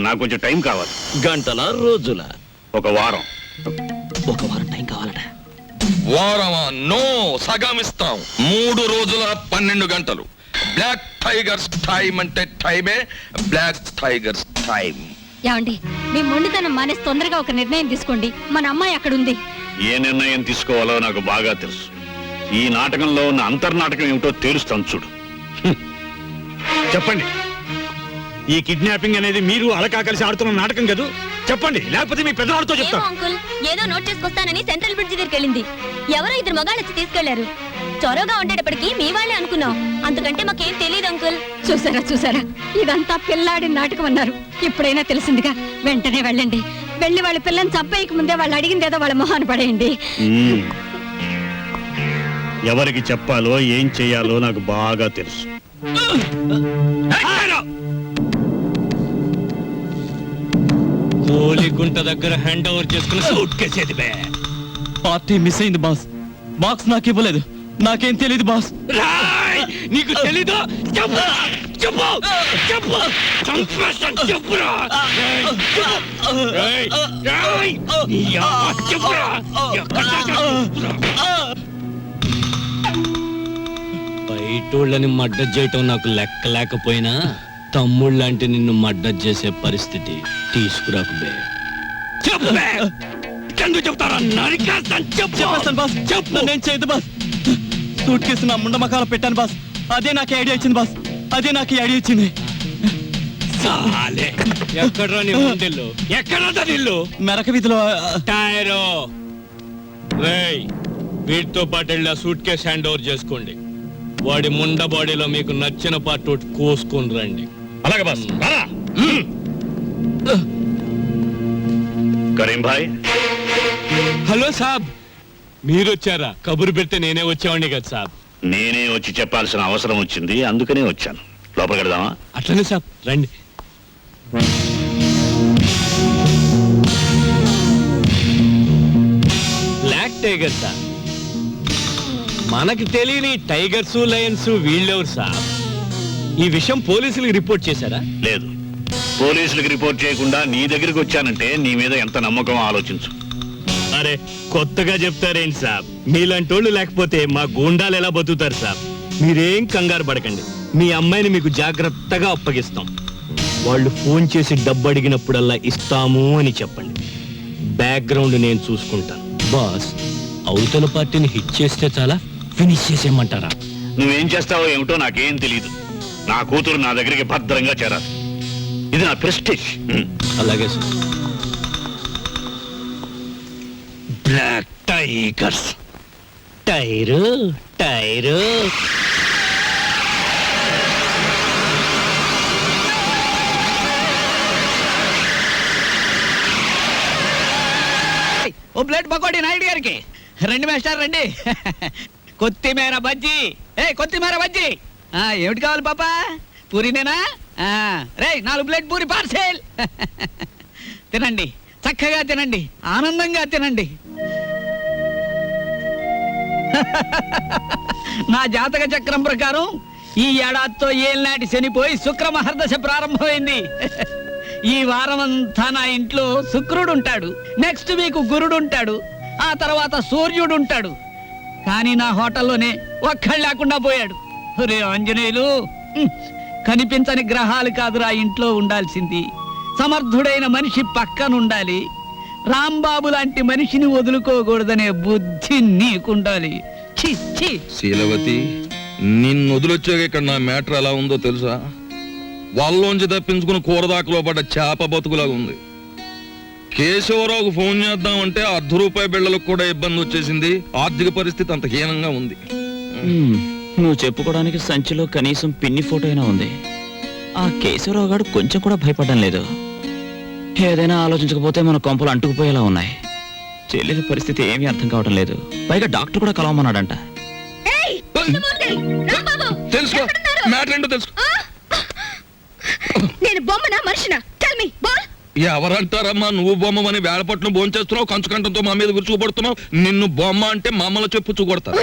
F: నాకు కొంచెం టైం కావాలి.
A: గంటల రోజుల?
F: ఒక వారం.
A: ఒక వారం టైం కావాలట.
B: వారమా? నో, సగమిస్తాం. 3 రోజుల 12 గంటలు. బ్లాక్ టైగర్స్ టైం అంటే టైమే, బ్లాక్ టైగర్స్ టైం.
C: ఏమండి, మీ మొండితనం మానేసి తొందరగా ఒక నిర్ణయం తీసుకోండి. మన అమ్మాయి అక్కడ ఉంది.
F: ఏ నిర్ణయం తీసుకోవాలో నాకు బాగా తెలుసు. ఈ నాటకంలో ఉన్న అంతర్నాటకం ఏమిటో తేలుస్తాను చూడు. చెప్పండి, ఈ కిడ్నాపింగ్ అనేది మీరు అలకా కలిసి ఆడుతున్న నాటకం కదా? చెప్పండి, లేకపోతే మీ పెద్దవాడితో చెప్తాను.
C: అంకుల్, ఏదో నోట్ చేసుకొస్తానని సెంట్రల్ బ్రిడ్జ్ దగ్గరికి వెళ్ళింది. ఎవరో 2 మగాళ్ళు వచ్చి తీసుకెళ్లారు. చొరవగా ఉండేటప్పటికి మీ వాళ్ళే అనుకున్నాం. అంతకంటే మాకేం తెలియదు అంకుల్. చూసారా, ఇదంతా పిల్లాడి నాటకం అన్నారు. ఇప్పుడైనా తెలిసిందిగా, వెంటనే వెళ్ళండి. వెళ్ళి వాళ్ళ పిల్లని చంపేయక ముందే వాళ్ళు అడిగిందేదో వాళ్ళ మొహాన్ని పడేయండి.
F: ఎవరికి చెప్పాలో ఏం చెయ్యాలో నాకు బాగా తెలుసు.
E: కోలిగుంట దగ్గర హ్యాండ్ ఓవర్ చేసుకుని సూట్ కేసేది బే.
J: పార్టీ మిస్ అయింది బాస్. బాక్స్ నాకు ఇవ్వలేదు. నాకేం తెలియదు బాస్.
E: నీకు తెలీదు? చెప్పు చెప్పు చెప్పు చంపేస్తాను, చెప్పురా. చెప్పురా. బయటోళ్ళని మడ్డ చేయటం నాకు లెక్క లేకపోయినా తమ్ముళ్ళంటే నిన్ను మడ్డ చేసే పరిస్థితి తీసుకురాకు బే. చెప్పు బే. ఎందుకు చెప్తారా? నరికేస్తాను.
J: చెప్పేస్తాను బాస్. చెప్పు. నేను చేయదు బాస్. సూట్ కేసు నా ముండమకాల పెట్టాను బాస్. అదే నాకు ఐడియా ఇచ్చింది బాస్. అదే నాకు ఐడియా ఇచ్చింది.
E: ఎక్కడ్రా నీ ముండిల్లు? ఎక్కడంతా నిల్లు
J: మెరక వీధిలో
E: టైరో రేయ్, వీటితో పాటు వెళ్ళి ఆ సూట్ కేస్ హ్యాండ్ ఓవర్ చేసుకోండి. వాడి ముండ బాడీలో మీకు నచ్చిన పార్ట్ ఒకటి కోసుకొని రండి.
F: అలాగే బాస్ రారా. కరీం భాయ్,
E: హలో సాబ్, మీరు వచ్చారా? కబురు పెడితే నేనే వచ్చేవాడిని కదా సాబ్.
F: నేనే వచ్చి చెప్పాల్సిన అవసరం వచ్చింది, అందుకనే వచ్చాను. లోపలికి వెళ్దామా?
E: అట్లనే సాబ్, రండి. Black tiger sir. మనకి తెలియని టైగర్స్ లయన్స్ వీళ్ళెవరు సార్? ఈ విషయం పోలీసులకు రిపోర్ట్ చేశారా?
F: లేదు, పోలీసులకు రిపోర్ట్ చేయకుండా నీ దగ్గరికి వచ్చానంటే నీ మీద ఎంత నమ్మకం ఆలోచించు.
E: అరే, కొత్తగా చెప్తారేంటి సాబ్? మీలాంటి వాళ్ళు లేకపోతే మా గూండాలు ఎలా బతుకుతారు సాబ్? మీరేం కంగారు పడకండి, మీ అమ్మాయిని మీకు జాగ్రత్తగా అప్పగిస్తాం. వాళ్ళు ఫోన్ చేసి డబ్బు అడిగినప్పుడల్లా ఇస్తాము అని చెప్పండి. బ్యాక్గ్రౌండ్ నేను చూసుకుంటాను. బాస్, అవతల పార్టీని హిట్ చేస్తే చాలా, ఫినిష్ చేసేయమంటారా?
F: నువ్వేం చేస్తావో ఏమిటో నాకేం తెలియదు. నా కూతురు నా దగ్గరికి భద్రంగా చేరాలి. ఇది నా ప్రెస్టేజ్.
E: అలాగే sir. Black tigers. Tyre tyre.
J: ఓ ప్లేట్ పకోడీ నాయుడు గారికి రండి మాస్టర్ రండి. కొత్తిమీర బజ్జీ. కొత్తిమీర బజ్జీ ఏమిటి కావాలి పాపా? పూరినేనా? రే 4 ప్లేట్ పూరి పార్సెల్. తినండి, చక్కగా తినండి, ఆనందంగా తినండి. నా జాతక చక్రం ప్రకారం ఈ ఏడాదితో ఏళ్ళనాటి శనిపోయి శుక్ర మహర్దశ ప్రారంభమైంది. ఈ వారం అంతా నా ఇంట్లో శుక్రుడు ఉంటాడు, నెక్స్ట్ వీక్ గురుడు ఉంటాడు, ఆ తర్వాత సూర్యుడు ఉంటాడు. కానీ నా హోటల్లోనే ఒక్కళ్ళు లేకుండా పోయాడు. రే ఆంజనేయులు, కనిపించని గ్రహాలు కాదురా ఇంట్లో ఉండాల్సింది. సమర్థుడైన మనిషి పక్కనుండాలి. రాంబాబు లాంటి మనిషిని వదులుకోకూడదనే బుద్ధి నీకుండాలి. ఛీ ఛీ.
B: శీలవతి, నిన్ను వదిలొచ్చాక ఇక్కడ నా మ్యాటర్ ఎలా ఉందో తెలుసా? వాళ్ళలోంచి తప్పించుకుని కూరదాకలో పడ్డ చేప బతుకులాగా ఉంది. కేశవరావుకు ఫోన్ చేద్దామంటే ₹1/2 బిళ్ళలకు కూడా ఇబ్బంది వచ్చేసింది. ఆర్థిక పరిస్థితి అంత హీనంగా ఉంది.
A: నువ్వు చెప్పుకోవడానికి సంచిలో కనీసం పిన్ని ఫోటో అయినా ఉంది. ఆ కేశవరావు గారు కొంచెం కూడా భయపడడం లేదు. ఏదైనా ఆలోచించకపోతే మన కొంపలు అంటుకుపోయేలా ఉన్నాయి. చెల్లెల పరిస్థితి ఏమీ అర్థం కావడం లేదు. పైగా డాక్టర్ కూడా కలవమన్నాడంట.
B: తెలుసుకో, మ్యాటర్ ఏంటో తెలుసుకో.
G: నేను బొమ్మనా మనిషినా? Tell me ball.
B: ఎవరంటారమ్మా నువ్వు బొమ్మని? వేళపట్నం భోంచేస్తున్నావు, కంచుకంఠంతో మా మీద విరుచుకుపడుతున్నావు. నిన్ను బొమ్మ అంటే మమ్మల్ని చెప్పు చూకొడతారు.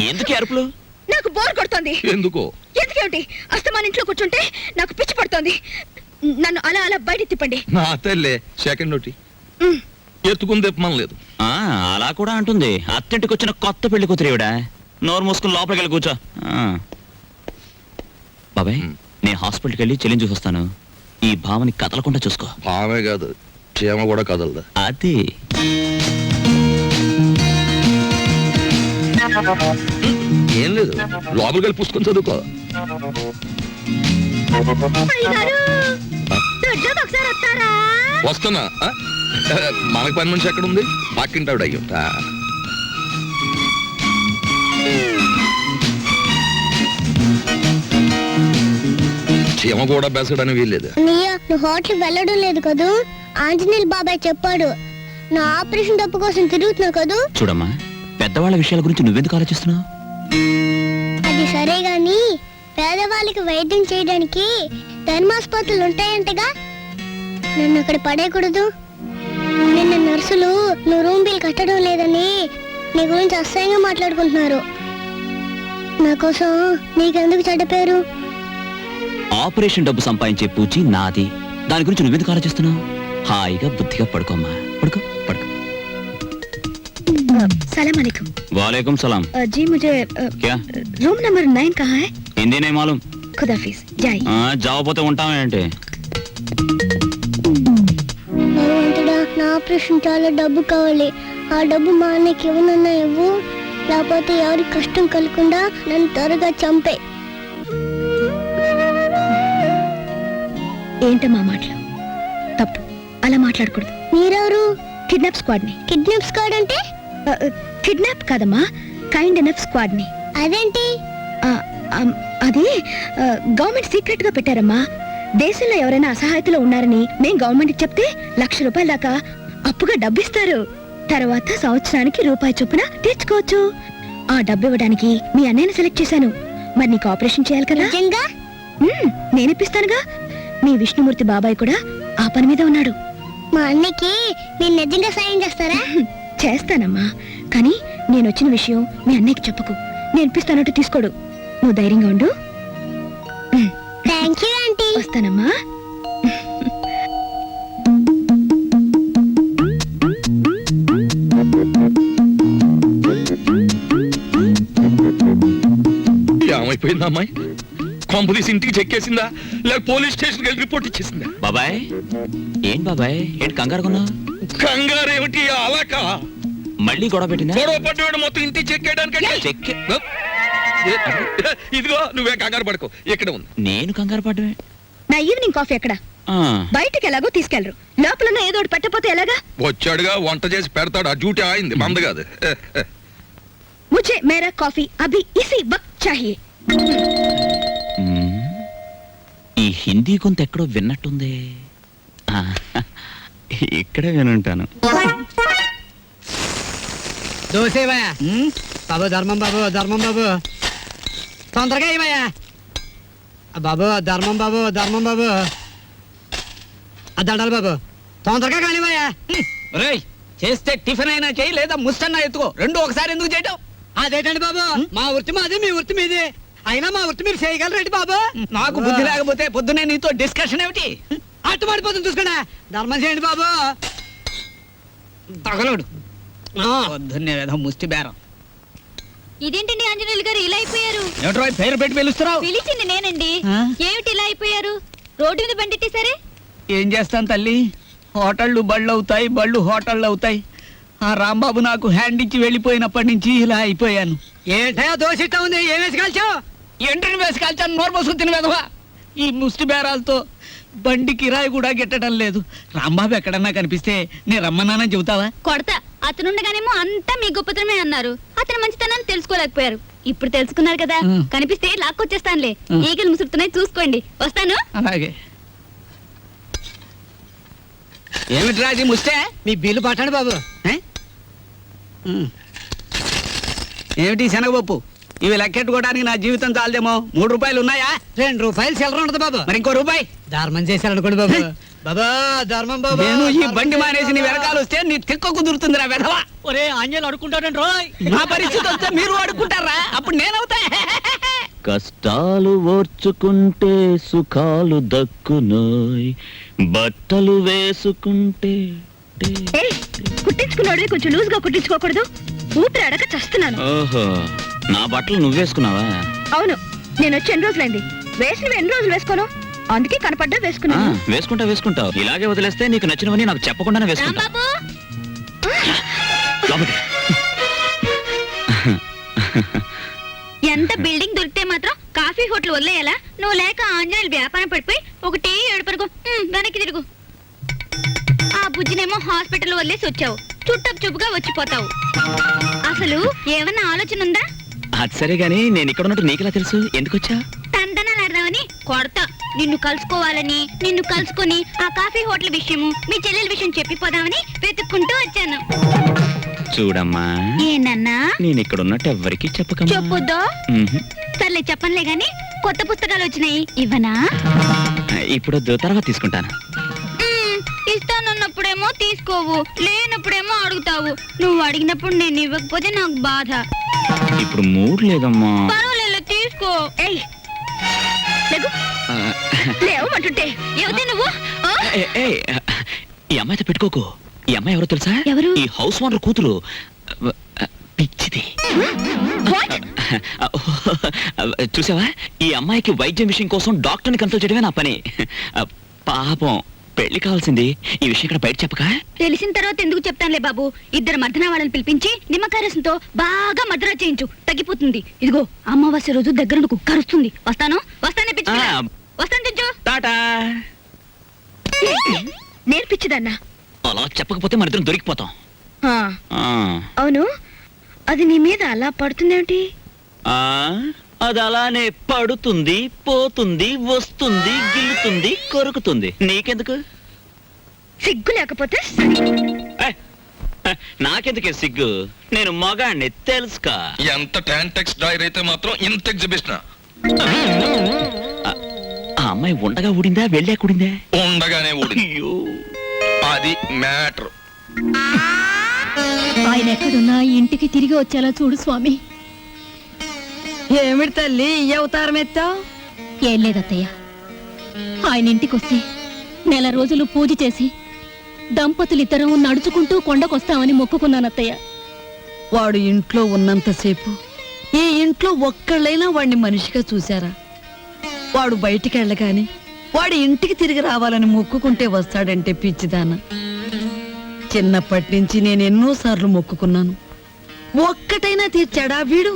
A: ఎందుకు అరుపులు?
G: నాకు బోర్ కొడుతోంది.
B: ఎందుకో?
G: ఎందుకేమిటి? అస్తమాన్ ఇంట్లో కూర్చుంటే నాకు పిచ్చి పడుతోంది. నన్ను అలా అలా బయట తిప్పండి.
B: నా తల్లే సెకండ్ ఒకటి ఎత్తుకుని తెప్పమనలేదు.
A: అలా కూడా అంటుంది. అత్తింటికి వచ్చిన కొత్త పెళ్లి కూతురేవిడా. నోరు మూసుకుని లోపలికి వెళ్ళి కూర్చో. బాబాయ్, నేను హాస్పిటల్కి వెళ్ళి చెల్లిని చూసొస్తాను. ఈ భావని కదలకుండా చూసుకో.
B: భావే కాదు, క్షేమ కూడా కదలదా.
A: అది
B: ఏం లేదు, లోపలికి వెళ్ళి పుస్తకం చదువుకో. వస్తున్నా. మనకు పని మనిషి ఎక్కడ ఉంది? పక్కింటావిడ అయ్యుంటా. చీమ కూడా బెసడని వీల్లేదు.
D: నువ్వు హోటల్ వెళ్ళడం లేదు కదూ? ఆంజనేయులు బాబాయ్ చెప్పాడు. నా ఆపరేషన్ డబ్బు కోసం తిరుగుతున్నావు కదూ?
A: చూడమ్మా, పెద్దవాళ్ళ విషయాల గురించి నువ్వెందుకు ఆలోచిస్తున్నావు?
D: అది సరే గాని పేదవాళ్ళకి వైద్యం చేయడానికి ధర్మాసుపత్రులు ఉంటాయంటగా, నన్ను అక్కడ పడేయకూడదు. నిన్న నర్సులు నువ్వు రూమ్ బిల్ కట్టడం లేదని నీ గురించి అసహ్యంగా మాట్లాడుకుంటున్నారు. నా కోసం నీకెందుకు చెడ్డ పేరు?
A: ఆపరేషన్ డబ్బు సంపాదించే పూచి నాది. దాని గురించి నువ్వెందుకు ఆలోచిస్తున్నావు? హాయిగా బుద్ధిగా పడుకోమ్మా. పడుకో పడుకో.
G: सलाम अलैकुम।
A: वालेकुम सलाम।
G: जी मुझे
A: क्या
G: रूम नंबर 9 कहाँ है?
A: हिंदी नहीं मालूम।
G: खुदाफिज जाइए।
A: जाओ పోతే ఉంటామేంటి?
D: భగవంతుడా, నా ఆపరేషన్ చాలా డబ్బు కావాలి. ఆ డబ్బు మా అన్నకి ఇవ్వనన్నా ఇవ్వు, లేకపోతే ఎవరి కష్టం కలగకుండా నన్ను త్వరగా చంపే.
G: ఏంటమ్మా మాటలు? తప్పు, అలా మాట్లాడకూడదు.
D: మీరెవరు?
G: కిడ్నాప్ స్క్వాడ్ ని.
D: కిడ్నాప్ స్క్వాడ్ అంటే?
G: కిడ్నాప్ కాదమ్మా, కైండ్ ఎనఫ్ స్క్వాడ్ ని.
D: అదేంటి?
G: అది గవర్నమెంట్ సీక్రెట్ గా పెట్టారమ్మా. దేశంలో ఎవరైనా అసహాయతలో ఉన్నారని మేం గవర్నమెంట్ చెప్తే ₹1,00,000 దాకా అప్పుగా డబ్బిస్తారు. తర్వాత సంవత్సరానికి రూపాయి చొప్పున తెచ్చుకోవచ్చు. ఆ డబ్బు ఇవ్వడానికి మీ అన్నయ్యని సెలెక్ట్ చేశాను. మరి నీకు ఆపరేషన్ చేయాలి కదా.
D: నిజంగా?
G: నేనిప్పిస్తానుగా. మీ విష్ణుమూర్తి బాబాయ్ కూడా ఆ పని మీద ఉన్నాడు.
D: మా అన్నకి మీరు నిజంగా సాయం చేస్తారా?
G: చేస్తానమ్మా, కానీ నేను వచ్చిన విషయం మీ అన్నయ్యకి చెప్పకు. నేను ఇప్పిస్తానంటూ తీసుకోడు. నువ్వు ధైర్యంగా ఉండు.
D: Thank you aunty.
G: వస్తానమ్మా.
B: ఏమైపోయిందా అమ్మాయి? కొంపదీసి ఇంటికి చెక్కేసిందా లేక పోలీస్ స్టేషన్కి వెళ్ళి రిపోర్ట్ ఇచ్చేసిందా?
A: బాబాయ్ ఏంటి బాబాయ్, ఏంటి కంగారు కొన్నా?
B: కంగారేమిటి అలాక?
A: మళ్ళీ గొడవ పెట్టిందా?
B: గొడవ పడ్డాడు మొత్తం ఇంటికి చెక్కేయడానికి.
A: చెక్
B: ఇదిగో నువ్వే కంగారు పడుకో, ఇక్కడ ఉంది.
A: నేను కంగారు పడ్డమే.
G: నా ఈవినింగ్ కాఫీ ఎక్కడ? బయటకి ఎలాగో తీసుకెళ్లరు. లోపల ఏదో ఒకటి పెట్టకపోతే ఎలాగా?
B: వచ్చాడుగా, వంట చేసి పెడతాడు. ఆ డ్యూటీ ఆయింది, మంద కాదు.
G: ముझे मेरा कॉफी अभी इसी वक्त चाहिए.
A: ఈ హిందీ కొంత ఎక్కడో విన్నట్టుంది. ఇక్కడే వినుంటాను.
E: దోసేవయ్యా బాబు, ధర్మం బాబు, ధర్మం బాబు, తొందరగా ఏమయ్యా బాబు, ధర్మం బాబు, ధర్మం బాబు, దండాలి బాబు, తొందరగా కానివయ్యా.
J: రేయ్, చేస్తే టిఫిన్ అయినా చేయి, లేదా ముస్తన్నా ఎత్తుకో. రెండు ఒకసారి ఎందుకు చేయటం?
E: అదేంటండి బాబు, మా వృత్తి మాది, మీ వృత్తి మీది. అయినా మా వృత్తి మీరు చేయగలరేంటి బాబు?
J: నాకు బుద్ధి లేకపోతే పొద్దునే నీతో డిస్కషన్ ఏమిటి?
E: అట్టు పడిపోతుంది చూసుకోండి. ధర్మం చేయండి బాబు.
J: తగలడు పొద్దున్నే ఏదో ముష్టి బేరం.
C: ఇదేంటండి ఆంజనేయులు గారు ఇలా అయిపోయారు?
J: ఏమిట్రా పేరు పెట్టి పిలుస్తున్నావు?
C: పిలిచింది నేనండి.
J: ఆ?
C: ఏమిటి ఇలా అయిపోయారు? రోడ్డు మీద బండిట్టేసరే.
J: ఏం చేస్తాను తల్లి, హోటళ్ళు బళ్ళు అవుతాయి, బళ్ళు హోటళ్ళు అవుతాయి. ఆ రాంబాబు నాకు హ్యాండ్ ఇచ్చి వెళ్ళిపోయినప్పటి నుంచి ఇలా అయిపోయాను.
E: ఏంటయ్యా దోశ ఇట్టా ఉంది, ఏం వేసి కాల్చావు?
J: ఎంట్రీని వేసి కాల్చాను, నోరు పోసుకుని తిని వెధవా. ఈ ముష్టి బేరాలతో బండి కిరాయి కూడా గిట్టడం లేదు. రాంబాబు ఎక్కడన్నా కనిపిస్తే నేను రమ్మన్నానని చెబుతావా?
C: కొడతా. అతనుండగానేమో అంతా మీ గొప్పతనమే అన్నారు. అతను మంచితనాన్ని తెలుసుకోలేకపోయారు. ఇప్పుడు తెలుసుకున్నారు కదా, కనిపిస్తే లాక్కొచ్చేస్తానులే. ఈగలు ముసురుతున్నాయి, చూసుకోండి. వస్తాను.
J: అలాగే. ఏమిట్రా అది ముస్తే?
E: మీ బిల్లు పట్టండి బాబు.
J: ఏమిటి శనగపప్పు? ఇవి లెక్కెట్టుకోవడానికి నా జీవితం చాలదేమో. ₹3 ఉన్నాయా?
E: ₹2 చిల్లర ఉండదు బాబు.
J: మరి ఇంకో రూపాయి
E: ధర్మం చేశారనుకోండి బాబు. బాబా, ధర్మం బాబు.
J: నేను ఈ బండి మానేసి నీ వెనకాల వస్తే నీ తిక్క కుదురుతుందిరా వెధవా.
E: ఒరే ఆంజనేయులు అడుకుంటాడండి రోయ్.
J: నా పరిస్థితి వస్తే మీరు అడుక్కుంటారా? అప్పుడు నేనవుతా.
A: కష్టాలు ఓర్చుకుంటే సుఖాలు దక్కునోయ్, బట్టలు వేసుకుంటే.
G: ఏయ్, కుట్టించుకున్నాడు కొంచెం లూజ్ గా కుట్టించుకోకూడదు. ఊపిరి అడక చస్తున్నాను.
A: ఓహో, నా బట్టలు నువ్వేసుకున్నావా?
G: అవును, నేను వచ్చి ఎన్ని రోజులైంది. వేసినవి ఎన్ని రోజులు వేసుకోను, అందుకే కనపడ్డా వేసుకున్నాను.
A: వేసుకుంటావు. ఇలాగే వదిలేస్తే నీకు నచ్చినవని నాకు చెప్పకుండానే వేసుకుంటా.
C: రాంబాబు, ఎంత బిల్డింగ్ దొరికితే మాత్రం కాఫీ హోటల్ వదిలేయాలా? నువ్వు లేక ఆంజనేయులు వ్యాపారం పడిపోయి ఒకటే ఏడుపరుగు. వెనక్కి తిరుగు. ఆ బుజ్జినేమో హాస్పిటల్ వదిలేసి వచ్చావు. చుట్టపు చూపుగా వచ్చిపోతావు. అసలు ఏమన్నా ఆలోచన ఉందా?
A: అది సరే గానీ నేను ఇక్కడ ఉన్నట్టు నీకెలా తెలుసు? ఎందుకు వచ్చా?
C: తందనాలాడదామని కొడతా. నిన్ను కలుసుకోవాలని, నిన్ను కలుసుకొని ఆ కాఫీ హోటల్ విషయము, మీ చెల్లెల విషయం చెప్పిపోదామని వెతుక్కుంటూ వచ్చాను.
A: చూడమ్మా,
C: ఏనన్నా?
A: నేను ఇక్కడ ఉన్నట్టు ఎవ్వరికి చెప్పకమ్మా.
C: చెప్పొద్దా? సర్లే, చెప్పనులే గాని కొత్త పుస్తకాలు వచ్చినాయి, ఇవ్వనా?
A: ఇప్పుడు తర్వాత తీసుకుంటాను.
C: ఇస్తానన్నప్పుడేమో తీసుకోవు, లేనప్పుడేమో అడుగుతావు. నువ్వు అడిగినప్పుడు నేను ఇవ్వకపోతే నాకు బాధ.
A: ఇప్పుడు మూడ్ లేదమ్మా.
C: పర్వాలేదు, తీసుకో.
G: ఏయ్, లేగు. లేవమంటుంటే
C: ఎవతే నువ్వు? ఆ?
A: ఈ అమ్మాయితో పెట్టుకోకు. ఈ అమ్మాయి ఎవరో తెలుసా?
C: ఎవరు?
A: ఈ హౌస్ ఓనర్ కూతురు. పిచ్చిది.
G: What?
A: చూసావా, ఈ అమ్మాయికి వైద్యం విషయం కోసం డాక్టర్ని కన్సల్ట్ చేయడమే నా పని. పాపం, పెళ్లి కావాల్సింది. ఈ విషయం ఇక్కడ బయట చెప్పక.
C: తెలిసిన తర్వాత ఎందుకు చెప్తానులే బాబు. ఇద్దరు మర్దన వాళ్ళని పిలిపించి నిమ్మకాయ రసంతో బాగా మద్రా చేయించు, తగ్గిపోతుంది. ఇదిగో, అమావాస్య రోజు దగ్గర కుక్క అరుస్తుంది. వస్తాను. పిచ్చి. వస్తాను, తెచ్చు.
A: టాటా.
G: నేర్పించదన్నా
A: అలా చెప్పకపోతే మన ఇద్దరం దొరికిపోతాం.
G: ఆ,
A: ఆ,
G: అవును అది నీ మీద అలా పడుతుందేమిటి?
A: ఆ, అది అలానే పడుతుంది, పోతుంది, వస్తుంది, గిల్లుతుంది, కొరుకుతుంది. నీకెందుకు?
G: సిగ్గు లేకపోతే సరే.
A: ఏ, నాకెందుకే సిగ్గు? నేను మగాణ్ణి తెలుసుకా.
B: ఎంత టాంటెక్స్ డైర్ అయితే మాత్రం ఇంత ఎగ్జిబిషన్
A: ఆ అమ్మాయి ఉండగా ఊడిందా, వెళ్ళాక ఊడిందా?
B: ఉండగానే ఊడింది.
A: అయ్యో,
B: అది మ్యాటర్.
C: ఆయన ఎక్కడున్నా ఇంటికి తిరిగి వచ్చేలా చూడు స్వామి.
J: ఏమిటి తల్లి ఈ అవతారం ఎత్తావు?
C: ఏం లేదత్తయ్య, ఆయన ఇంటికి వస్తే నెల రోజులు పూజ చేసి దంపతులిద్దరం నడుచుకుంటూ కొండకొస్తామని మొక్కుకున్నానత్తయ్య.
J: వాడు ఇంట్లో ఉన్నంతసేపు ఈ ఇంట్లో ఒక్కళ్ళైనా వాడిని మనిషిగా చూశారా? వాడు బయటికి వెళ్ళగాని వాడి ఇంటికి తిరిగి రావాలని మొక్కుకుంటే వస్తాడంటే పిచ్చిదాన. చిన్నప్పటి నుంచి నేను ఎన్నోసార్లు మొక్కుకున్నాను, ఒక్కటైనా తీర్చాడా వీడు?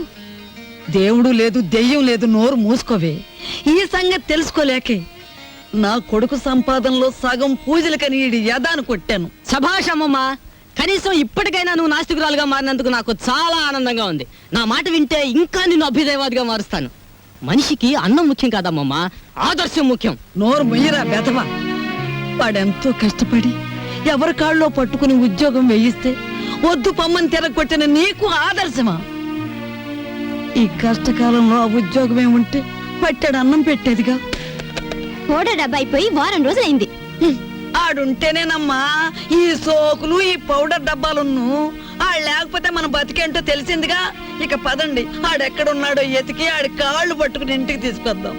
J: దేవుడు లేదు, దెయ్యం లేదు, నోరు మూసుకోవే. ఈ సంగతి తెలుసుకోలేకే నా కొడుకు సంపాదనలో సగం పూజలకని ఈడి యదాను కొట్టాను.
K: సభాషమ్మమ్మా, కనీసం ఇప్పటికైనా నువ్వు నాస్తికురాలుగా మారినందుకు నాకు చాలా ఆనందంగా ఉంది. నా మాట వింటే ఇంకా నిన్ను అభ్యుదయవాదిగా మారుస్తాను. మనిషికి అన్నం ముఖ్యం కాదమ్మమ్మా, ఆదర్శం ముఖ్యం.
J: నోరు మొయ్యరా బెదవా. వాడెంతో కష్టపడి ఎవరి కాళ్ళలో పట్టుకుని ఉద్యోగం వేయిస్తే వద్దు పమ్మని తిరగొట్టిన నీకు ఆదర్శమా? ఈ కష్టకాలంలో ఆ ఉద్యోగమే ఉంటే పట్టాడు అన్నం పెట్టేదిగా.
C: ఓడ డబ్బా అయిపోయి వారం రోజులైంది.
J: ఆడుంటేనేనమ్మా ఈ సోకులు, ఈ పౌడర్ డబ్బాలున్ను. ఆడు లేకపోతే మన బతికేంటో తెలిసిందిగా. ఇక పదండి, ఆడెక్కడున్నాడో ఎతికి ఆడి కాళ్ళు పట్టుకుని ఇంటికి తీసుకొద్దాం.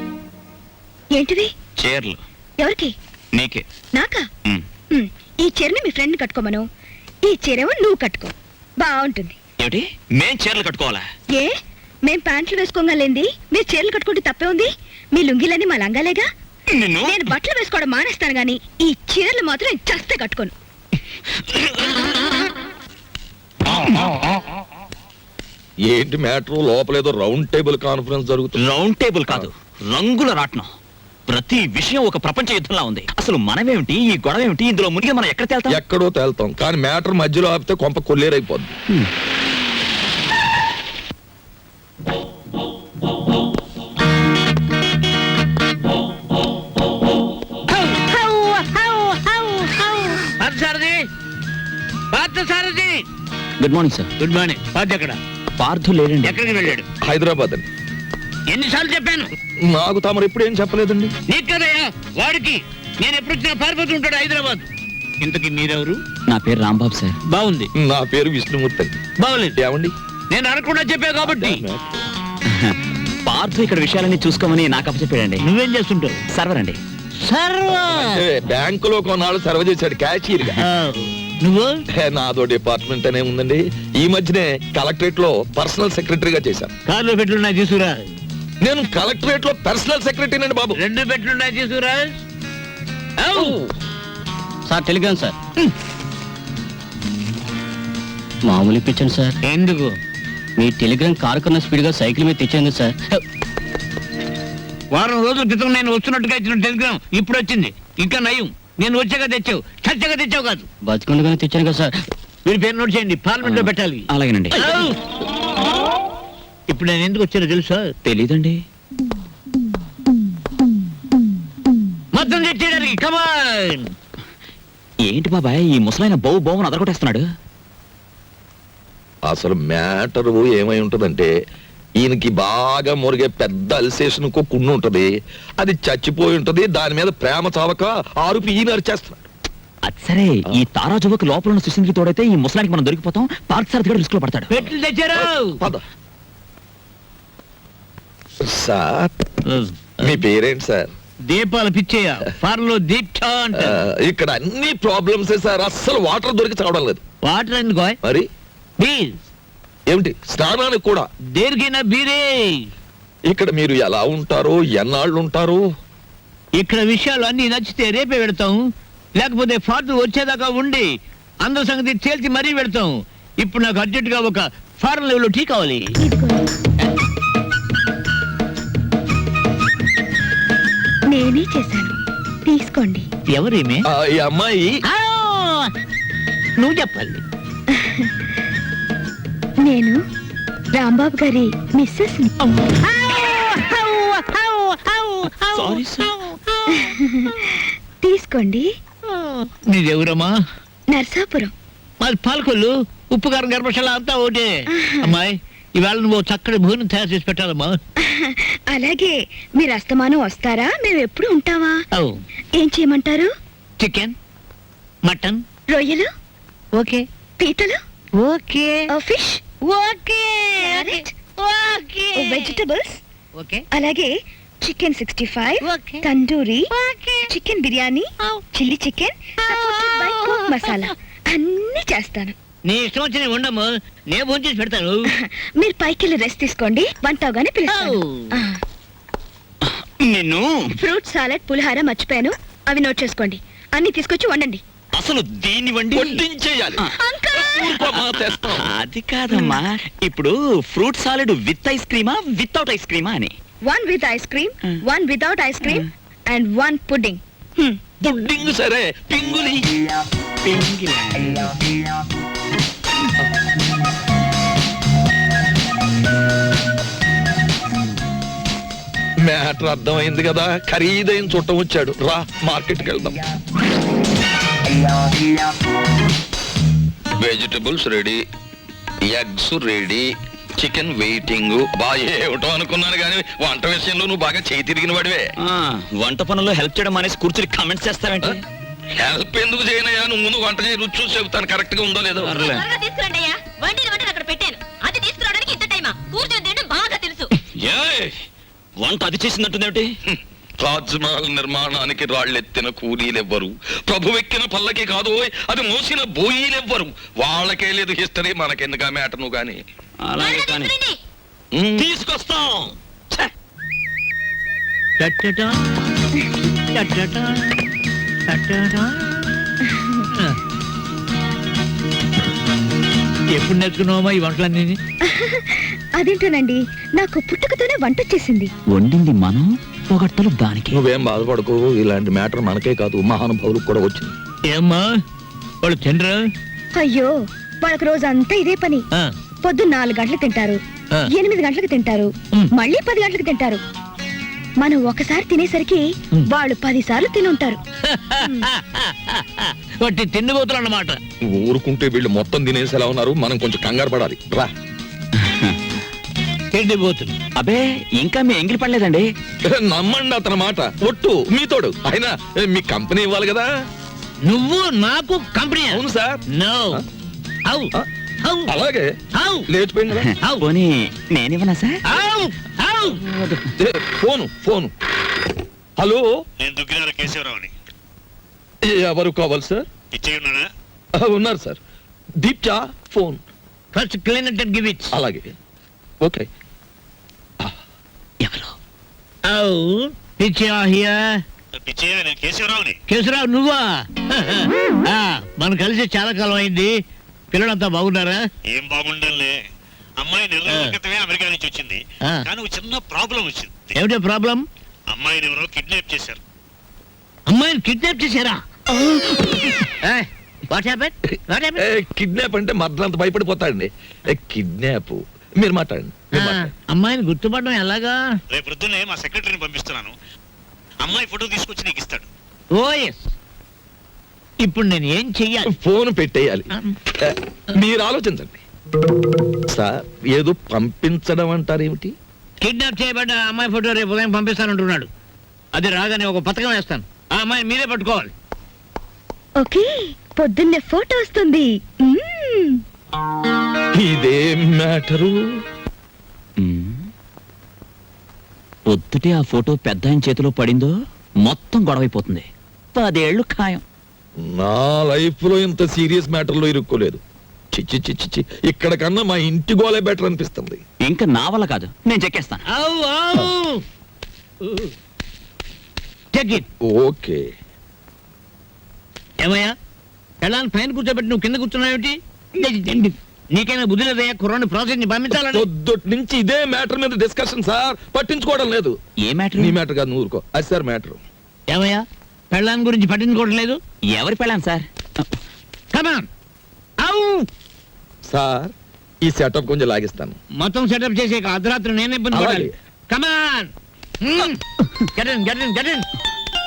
G: ఏంటిది?
A: చీరలు
G: ఎవరికి?
A: నీకే.
G: నాకా?
A: ఉమ్.
G: ఈ చీరని మీ ఫ్రెండ్ కట్టుకోమను, ఈ చీరేమో నువ్వు కట్టుకో, బాగుంటుంది.
A: ఏమిటి, మేం చీరలు కట్టుకోవాలా?
G: ఏ మేం ప్యాంట్లు వేసుకోగలేంది మీరు చీరలు కట్టుకుంటే తప్పే ఉంది? మీ లుంగిలని మా లంగాలేగా.
A: నిన్ను
G: నేను బట్టలు వేసుకోవడం మానేస్తాను గాని ఈ చీరలు మాత్రం నేను చస్తే కట్టుకోను.
B: ఏంటి మ్యాటర్? లోపలేదో రౌండ్ టేబుల్ కాన్ఫరెన్స్ జరుగుతుంది.
A: రౌండ్ టేబుల్ కాదు, రంగుల రాట్నం. ప్రతి విషయం ఒక ప్రపంచ యుద్ధంలా ఉంది. అసలు మనమేమిటి, ఈ గొడవ ఏమిటి, ఇందులో మునిగి మనం ఎక్కడ తేల్తాం?
B: ఎక్కడో తేల్తాం, కానీ మ్యాటర్ మధ్యలో ఆపితే కొంప కొల్లేరైపోద్ది.
A: Good morning sir.
E: Good morning. Party ఎక్కడ?
A: పార్థు లేడండి.
E: ఎక్కడికి వెళ్ళాడు?
B: హైదరాబాద్ అండి.
E: ఎన్నిసార్లు చెప్పాను?
B: నాకు తమరు ఎప్పుడు ఏం చెప్పలేదండి.
E: నీకు కదయ్యా, వాడికి. నేను ఎప్పుడు వచ్చినా పారిపోతూ ఉంటాడు హైదరాబాద్. ఇంతకీ మీరెవరు?
A: నా పేరు రాంబాబు సార్.
E: బాగుంది.
B: నా పేరు విష్ణుమూర్తి అండి.
E: బాగులేదు.
B: ఏమండి?
E: నేను అనకుండా చెప్పా కాబట్టి.
A: పార్థు ఇక్కడ విషయాలన్నీ చూసుకోమని నాకు అప్పచెప్పాడండి.
E: నువ్వేం చేస్తుంటావు?
A: సర్వర్ అండి.
B: అంటే బ్యాంకులో కొన్నాళ్ళు సర్వ్ చేశాడు క్యాషియర్ గా.
E: నువ్వు?
B: నాదో డిపార్ట్మెంట్ అనే ఉందండి. ఈ మధ్యనే కలెక్టరేట్ లో పర్సనల్ సెక్రటరీగా చేశాను.
E: కార్లో పెట్లున్నాయి తీసుకురా.
B: నేను కలెక్టరేట్ లో పర్సనల్ సెక్రటరీనండి బాబు.
E: 2 పెట్లున్నాయి తీసుకురా.
K: Sir Telegram sir. మామూలు ఇప్పించండి సార్.
E: ఎందుకు?
K: మీ టెలిగ్రామ్ కారు కన్నా స్పీడ్ గా సైకిల్ మీద తెచ్చాను సార్.
E: వారం రోజుల క్రితం నేను వస్తున్నట్టుగా ఇచ్చిన టెలిగ్రామ్ ఇప్పుడు వచ్చింది. ఇంకా నయం, నేను వచ్చాక తెచ్చావు, చచ్చాక తెచ్చావు కాదు.
K: బతికుండగానే తెచ్చాను కదా సార్.
E: మీరు పేరు నోట్ చేయండి, పార్లమెంట్ లో పెట్టాలి.
A: అలాగేనండి.
E: ఇప్పుడు నేను ఎందుకు వచ్చానో తెలుసా?
A: తెలీదండి.
E: మొత్తం తెచ్చేయడానికి. కమాన్.
A: ఏంటి బాబాయ్, ఈ ముసలైన బౌ బౌని అదరగొట్టేస్తున్నాడు?
B: అసలు మ్యాటర్ ఏమై ఉంటదంటే, ఈయనకి బాగా మురిగే పెద్ద అల్సేషన్ కున్ను ఉంటది. అది చచ్చిపోయి ఉంటది. దాని మీద ప్రేమ చావక ఆరుపి ఈయన అరిచేస్తున్నాడు.
A: అది సరే, ఈ తారాజువకు లోపల ఉన్న సుశీంద్రి తోడైతే ఈ ముసలానికి మనం దొరికిపోతాం. పార్క్ సార్ దగ్గర రిస్క్ లో పడతాడు.
E: పెట్లు తెచ్చారు.
B: పద. సార్, మీ పేరేంటి సార్?
E: దీపాలు పిచ్చేయ. ఫార్లో దీక్ష అంట.
B: ఇక్కడ అన్ని ప్రాబ్లమ్స్ సార్. అస్సలు వాటర్ దొరికి చావడం లేదు.
E: వాటర్ ఎందుకో?
B: మరి
E: బీర్.
B: ఏమిటి, స్నానానికి కూడా?
E: దేనికైనా బీరే.
B: ఇక్కడ మీరు ఎలా ఉంటారు, ఎన్నాళ్ళు ఉంటారు?
E: ఇక్కడ విషయాలు అన్ని నచ్చితే రేపే పెడతాం, లేకపోతే ఫార్దు వచ్చేదాకా ఉండి అందరి సంగతి తేల్చి మరీ పెడతాం. ఇప్పుడు నాకు అర్జెంట్ గా ఒక ఫారెన్ లెవెల్ టీ కావాలి.
G: నేనే చేశాను. తీసుకోండి.
J: ఎవరేమే
B: ఈ అమ్మాయి
J: నువ్వు చెప్పాలి.
G: నేను రాంబాబు గారి మిస్సెస్
A: సారీ సార్.
G: తీసుకోండి.
J: నీదెవరమ్మా?
G: నర్సాపురం.
J: మాది పాలకొల్లు. ఉప్పు కారం గర్భశాల అంతా ఒకటే. అమ్మాయి ఇవాళ నువ్వు చక్కటి భోజనం తయారు చేసి పెట్టాలమ్మా.
G: అలాగే మీరు అస్తమానం వస్తారా? మేము ఎప్పుడు ఉంటావా? ఏం చేయమంటారు?
J: చికెన్, మటన్,
G: రొయ్యలు,
J: ఓకే
G: పీతలు,
J: okay
G: fish,
J: okay okay
G: vegetables,
J: okay
G: అలాగే chicken 65,
J: Okay.
G: Tandoori,
J: Okay.
G: Chicken biryani, chilli chicken, supported by pork masala అన్ని చేస్తాను.
J: నీ ఇష్టం వచ్చి ఉండము. నేను ఫోన్ చేసి పెడతాను.
G: మీరు పైకి వెళ్ళి రెస్ట్ తీసుకోండి. వంట అవగానే పిలుస్తాను.
A: నిన్ను
G: ఫ్రూట్ సాలెడ్, పులిహార మర్చిపోయాను. అవి నోట్ చేసుకోండి. అన్ని తీసుకొచ్చి వండండి.
A: అసలు దీన్ని వండి
B: వడ్డించేయాలి. ఊరుకోమ్మా, తెస్తాం.
A: అది కాదమ్మా, ఇప్పుడు ఫ్రూట్ సాలెడ్ విత్ ఐస్ క్రీమా వితౌట్ ఐస్ క్రీమా అని.
G: 1 with ice cream, 1 without ice cream, and 1 pudding.
B: Pudding సరే, పింగులి. మ్యాటర్ అర్థమైంది కదా. ఖరీదైన చుట్టం వచ్చాడు. రా మార్కెట్కి వెళ్దాం. Vegetables ready, eggs ready, chicken waiting. బాగా ఏమిటో అనుకున్నాను కానీ వంట విషయంలో నువ్వు బాగా చేయి తిరిగిన వాడివే.
A: వంట పనుల్లో హెల్ప్ చేయడం అనేసి కూర్చుని కామెంట్స్ చేస్తావేంటి?
B: హెల్ప్ ఎందుకు చేయనయ్యా? నువ్వు ముందు వంట చేయి, రుచి చూసి చెబుతాను కరెక్ట్ గా ఉందో లేదో.
A: ఏయ్, వంట అది చేసిందంటుందేమిటి?
B: తాజ్ మహల్ నిర్మాణానికి రాళ్ళెత్తిన కూలీలెవ్వరు, ప్రభువెక్కిన పల్లకి కాదు, అది మోసిన బోయీలెవ్వరు. వాళ్ళకే లేదు హిస్టరీ, మనకెందుకు ఆ మ్యాటర్ నువ్వు కానీ.
A: అలాగే కానీ తీసుకొస్తాం. ఛే!
J: టట్టటా, టట్టటా, టట్టటా. ఎప్పుడు నేర్చుకున్నావమ్మా ఈ వంటలన్నీ?
G: అదేంటోనండి, నాకు పుట్టుకతోనే వంట వచ్చేసింది.
A: వండింది మనం, పొగట్టలు దానికి.
B: నువ్వేం బాధపడకు, ఇలాంటి మ్యాటర్ మనకే కాదు మహానుభావులకు కూడా వచ్చింది.
J: ఏమ్మా వాళ్ళు తినరా?
G: అయ్యో, వాళ్ళకి రోజంతా ఇదే పని. పొద్దున్న 4 గంటలకు తింటారు, 8 గంటలకు తింటారు, మళ్ళీ 10 గంటలకు తింటారు. మనం ఒకసారి తినేసరికి వాళ్ళు 10 సార్లు తినుంటారు.
J: వాటి తిండిపోతులు అన్నమాట.
B: ఊరుకుంటే వీళ్ళు మొత్తం తినేసేలా ఉన్నారు, మనం కొంచెం కంగారు పడాలి. రా.
J: తిండిపోతులు.
A: అబే, ఇంకా మీ ఎంగిలి పడలేదండి.
B: నమ్మండి అతని మాట, ఒట్టు మీతోడు. అయినా మీ కంపెనీ ఇవ్వాలి కదా.
J: నువ్వు నాకు కంపెనీ?
B: అవును సార్.
J: నో. అవు అవు
B: అలాగే
J: అవు
B: లేచిపోయింది కదా.
J: అవు
A: పోనీ నేనివ్వనా సార్?
J: అవు అవు.
B: ఫోను. హలో,
F: నేను దుగ్గినార కేశవరావుని.
B: ఎవరు కావాలి సార్?
F: ఇచ్చే ఉన్నానా?
B: ఉన్నారు సార్. దీప్చా phone.
J: First clean it and give it.
B: అలాగే, ఓకే.
A: ఎవరు?
J: అవు పిచ్చా హియర్.
F: పిచ్చయ్య, నేను కేశవరావుని.
J: కేశరావు నువ్వా? మనం కలిసి చాలా కాలం అయింది. పిల్లలంతా బాగున్నారా?
F: ఏం బాగుండాలే. అమ్మాయి 4 నెలల క్రితమే అమెరికా నుంచి వచ్చింది. కానీ ఒక చిన్న ప్రాబ్లం వచ్చింది.
J: ఏమిటో ప్రాబ్లం?
F: అమ్మాయిని ఎవరో కిడ్నాప్ చేశారు.
J: అమ్మాయిని కిడ్నాప్ చేశారా? What happen? What happen?
B: Kidnap అంటే మర్దలంత భయపడిపోతాడండి. కిడ్నాప్ మీరు మాట్లాడండి.
J: అమ్మాయిని గుర్తుపడడం ఎలాగా?
F: రేపు పొద్దున్నే మా సెక్రటరీని పంపిస్తున్నాను. అమ్మాయి ఫోటో తీసుకొచ్చి నీకు ఇస్తాడు.
J: ఓ ఎస్. ఇప్పుడు నేను ఏం చెయ్యాలి?
B: ఫోన్ పెట్టేయాలి. మీరు ఆలోచించండి సార్. ఏదో పంపించడం అంటారేమిటి?
J: కిడ్నాప్ చేయబడ్డ అమ్మాయి ఫోటో రేపు ఉదయం పంపిస్తానంటున్నాడు. అది రాగానే ఒక పథకం వేస్తాను. ఆ అమ్మాయి మీరే పట్టుకోవాలి.
G: ఓకే, పొద్దున్నే ఫోటో వస్తుంది.
B: ఇదేం మ్యాటరు?
A: పొద్దుటే ఆ ఫోటో పెద్ద ఆయన చేతిలో పడిందో మొత్తం గొడవైపోతుంది. 10 ఏళ్ళు ఖాయం.
B: నా లైఫ్ లో ఇంత సీరియస్ మ్యాటర్ లో ఇరుక్కోలేదు. చిచ్చి చిచ్చి చి, ఇక్కడ కన్నా మా ఇంటి గోలే బెటర్ అనిపిస్తుంది.
A: ఇంకా నా వల్ల కాదు, నేను చెక్కేస్తాను.
B: ఓకే.
J: ఏమయ్యా, ఎలా పైన కూర్చోబెట్టి నువ్వు కింద కూర్చున్నావేమిటి? నీకైనా బుద్ధి లేదయ్యా? కుర్రాన్ని ప్రాసెస్ ని పంపించాలని.
B: పొద్దుటి నుంచి ఇదే మ్యాటర్ మీద డిస్కషన్ సార్. పట్టించుకోవడం లేదు.
A: ఏ మ్యాటర్?
B: నీ మ్యాటర్ కాదు, నువ్వు ఊరుకో. అది సార్ మ్యాటర్.
J: ఏమయ్యా, పెళ్ళాన్ని గురించి పట్టించుకోవట్లేదు.
A: ఎవరి పెళ్ళాను సార్?
J: కమాన్
B: సార్ ఈ సెటప్ కొంచెం లాగిస్తాను.
J: మొత్తం సెటప్ చేసే అర్ధరాత్రి నేను ఇబ్బంది పడాలి.
B: అలాగే.
J: Come on get in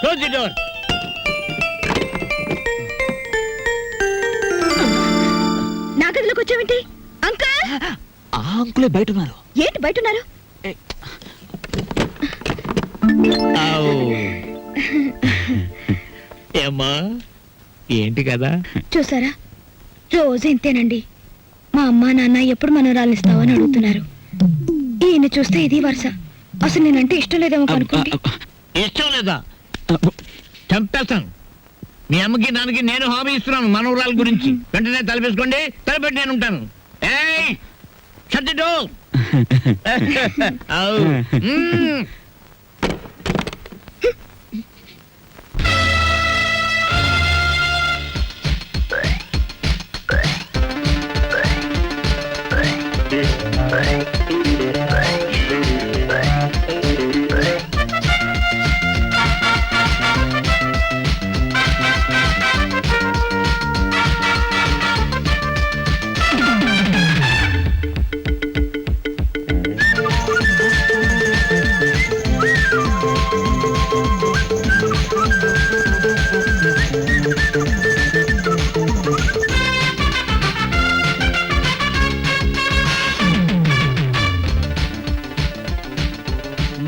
J: close the door.
G: నా గదిలోకి వచ్చావేంటి అంకుల్?
A: ఆ అంకులే బయట ఉన్నారు.
G: ఏంటి బయట ఉన్నారు?
J: ఏమ్మా ఏంటి కదా?
G: చూసారా, రోజు ఇంతేనండి. మా అమ్మా నాన్న ఎప్పుడు మనవరాలు ఇస్తావని అడుగుతున్నారు. ఈయన చూస్తే ఇది వరుస. అసలు నేనంటే ఇష్టం లేదేమో అనుకోండి.
J: ఇష్టం లేదా? చంపేస్తాను. మీ అమ్మకి నాన్నకి నేను హామీ ఇస్తున్నాను మనవరాల గురించి. వెంటనే తలపేసుకోండి, తలపెట్టి నేను ఉంటాను. ఏయ్ షట్ ది డోర్.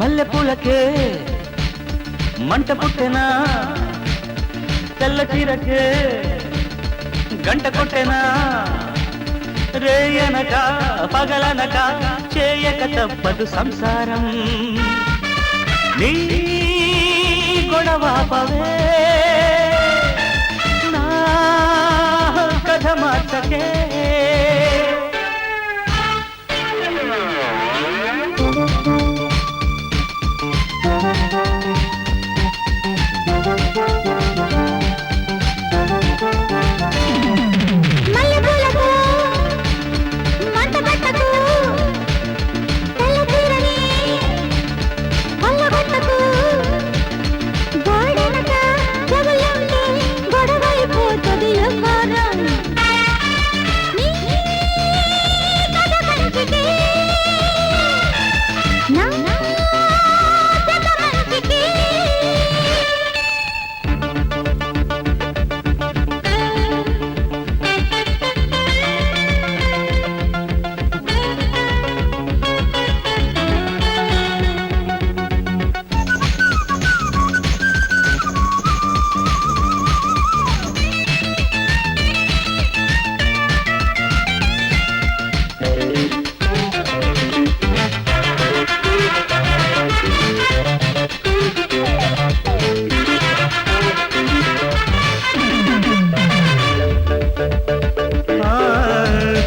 K: మల్లెపూలకే మంట పుట్టెనా, తెల్ల చీరకే గంట కొట్టెనా, రేయనక పగలనక చేయక తప్పదు సంసారం. నీ గొడవ పవే నా కథ మార్చకే.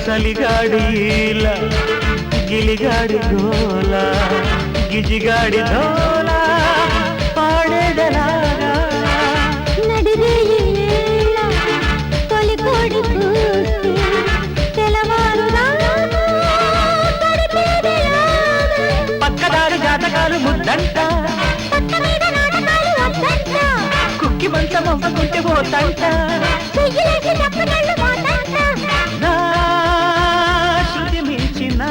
K: చలిగాడిల గిలిగాడి గోల గిజిగాడి ధోల పాడేదలాగా పక్కదారి జాతకాలు ముద్దంట, కుక్కి మంచం అవ్వకుంటే పోతంట. శృతి మించిన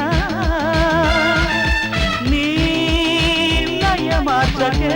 K: నీ లయ మార్చకే.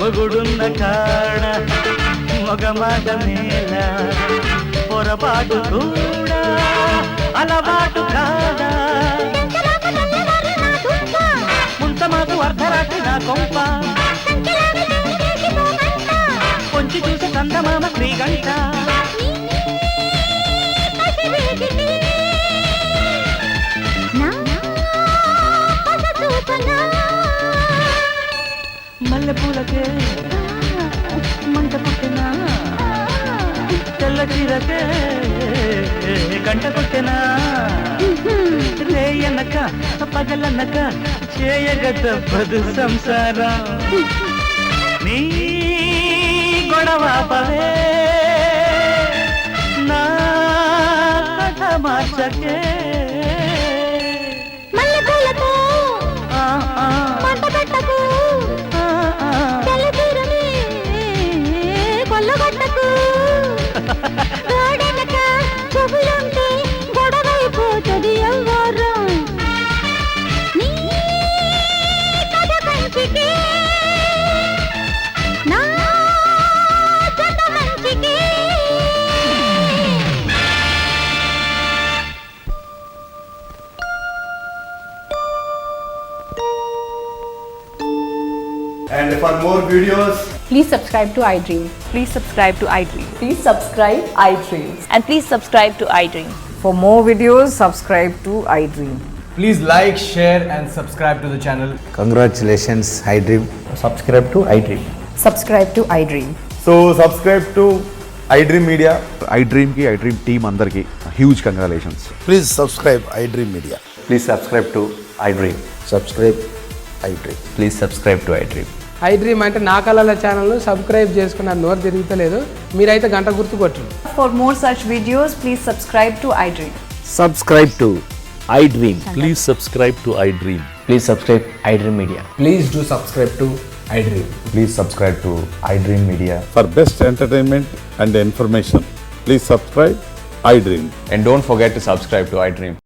K: మొగుడున్న కాడ
L: మొగమాట మేళ పొరపాటు కూడా అలవాటు కాదా ముంత మాకు అర్ధరాత్రి నా కొంప కొంచెం చూసి కందమామ శ్రీగంట మల్లెపూలకే మంట పుట్టినా తెల్ల చీరకే గంట కొట్టినా రేయనక పగలనక చేయగత పదు సంసారం నీ గొడవ పవే నా కథ మార్చకే
D: గొడవైపోతుంది ఎవ్వరం నీ కథ కంచికి నా జత మంచికి
M: And for more videos,
G: Please subscribe to iDream. Please subscribe to iDream. Please subscribe iDream. And please subscribe to iDream. For more videos, subscribe to iDream.
M: please like, share, and subscribe to the channel.
L: Congratulations iDream.
M: Subscribe to iDream.
G: Subscribe to iDream.
M: So subscribe to iDream Media. iDream ki iDream team andarki huge congratulations.
L: Please subscribe iDream media.
M: Please subscribe to iDream.
L: Subscribe iDream.
M: Please subscribe to iDream.
I: iDream అంటే నా కళల channel subscribe చేసుకున్న నోరు తిరుగుతలేదు మీరైతే గంట గుర్తు కొట్టండి.
G: For more such videos, please subscribe to iDream.
L: Subscribe to iDream.
B: Please subscribe to iDream.
L: Please subscribe iDream media.
M: Please do subscribe to iDream.
L: Please subscribe to iDream media.
N: For best entertainment and information, please subscribe iDream.
M: And don't forget to subscribe to iDream.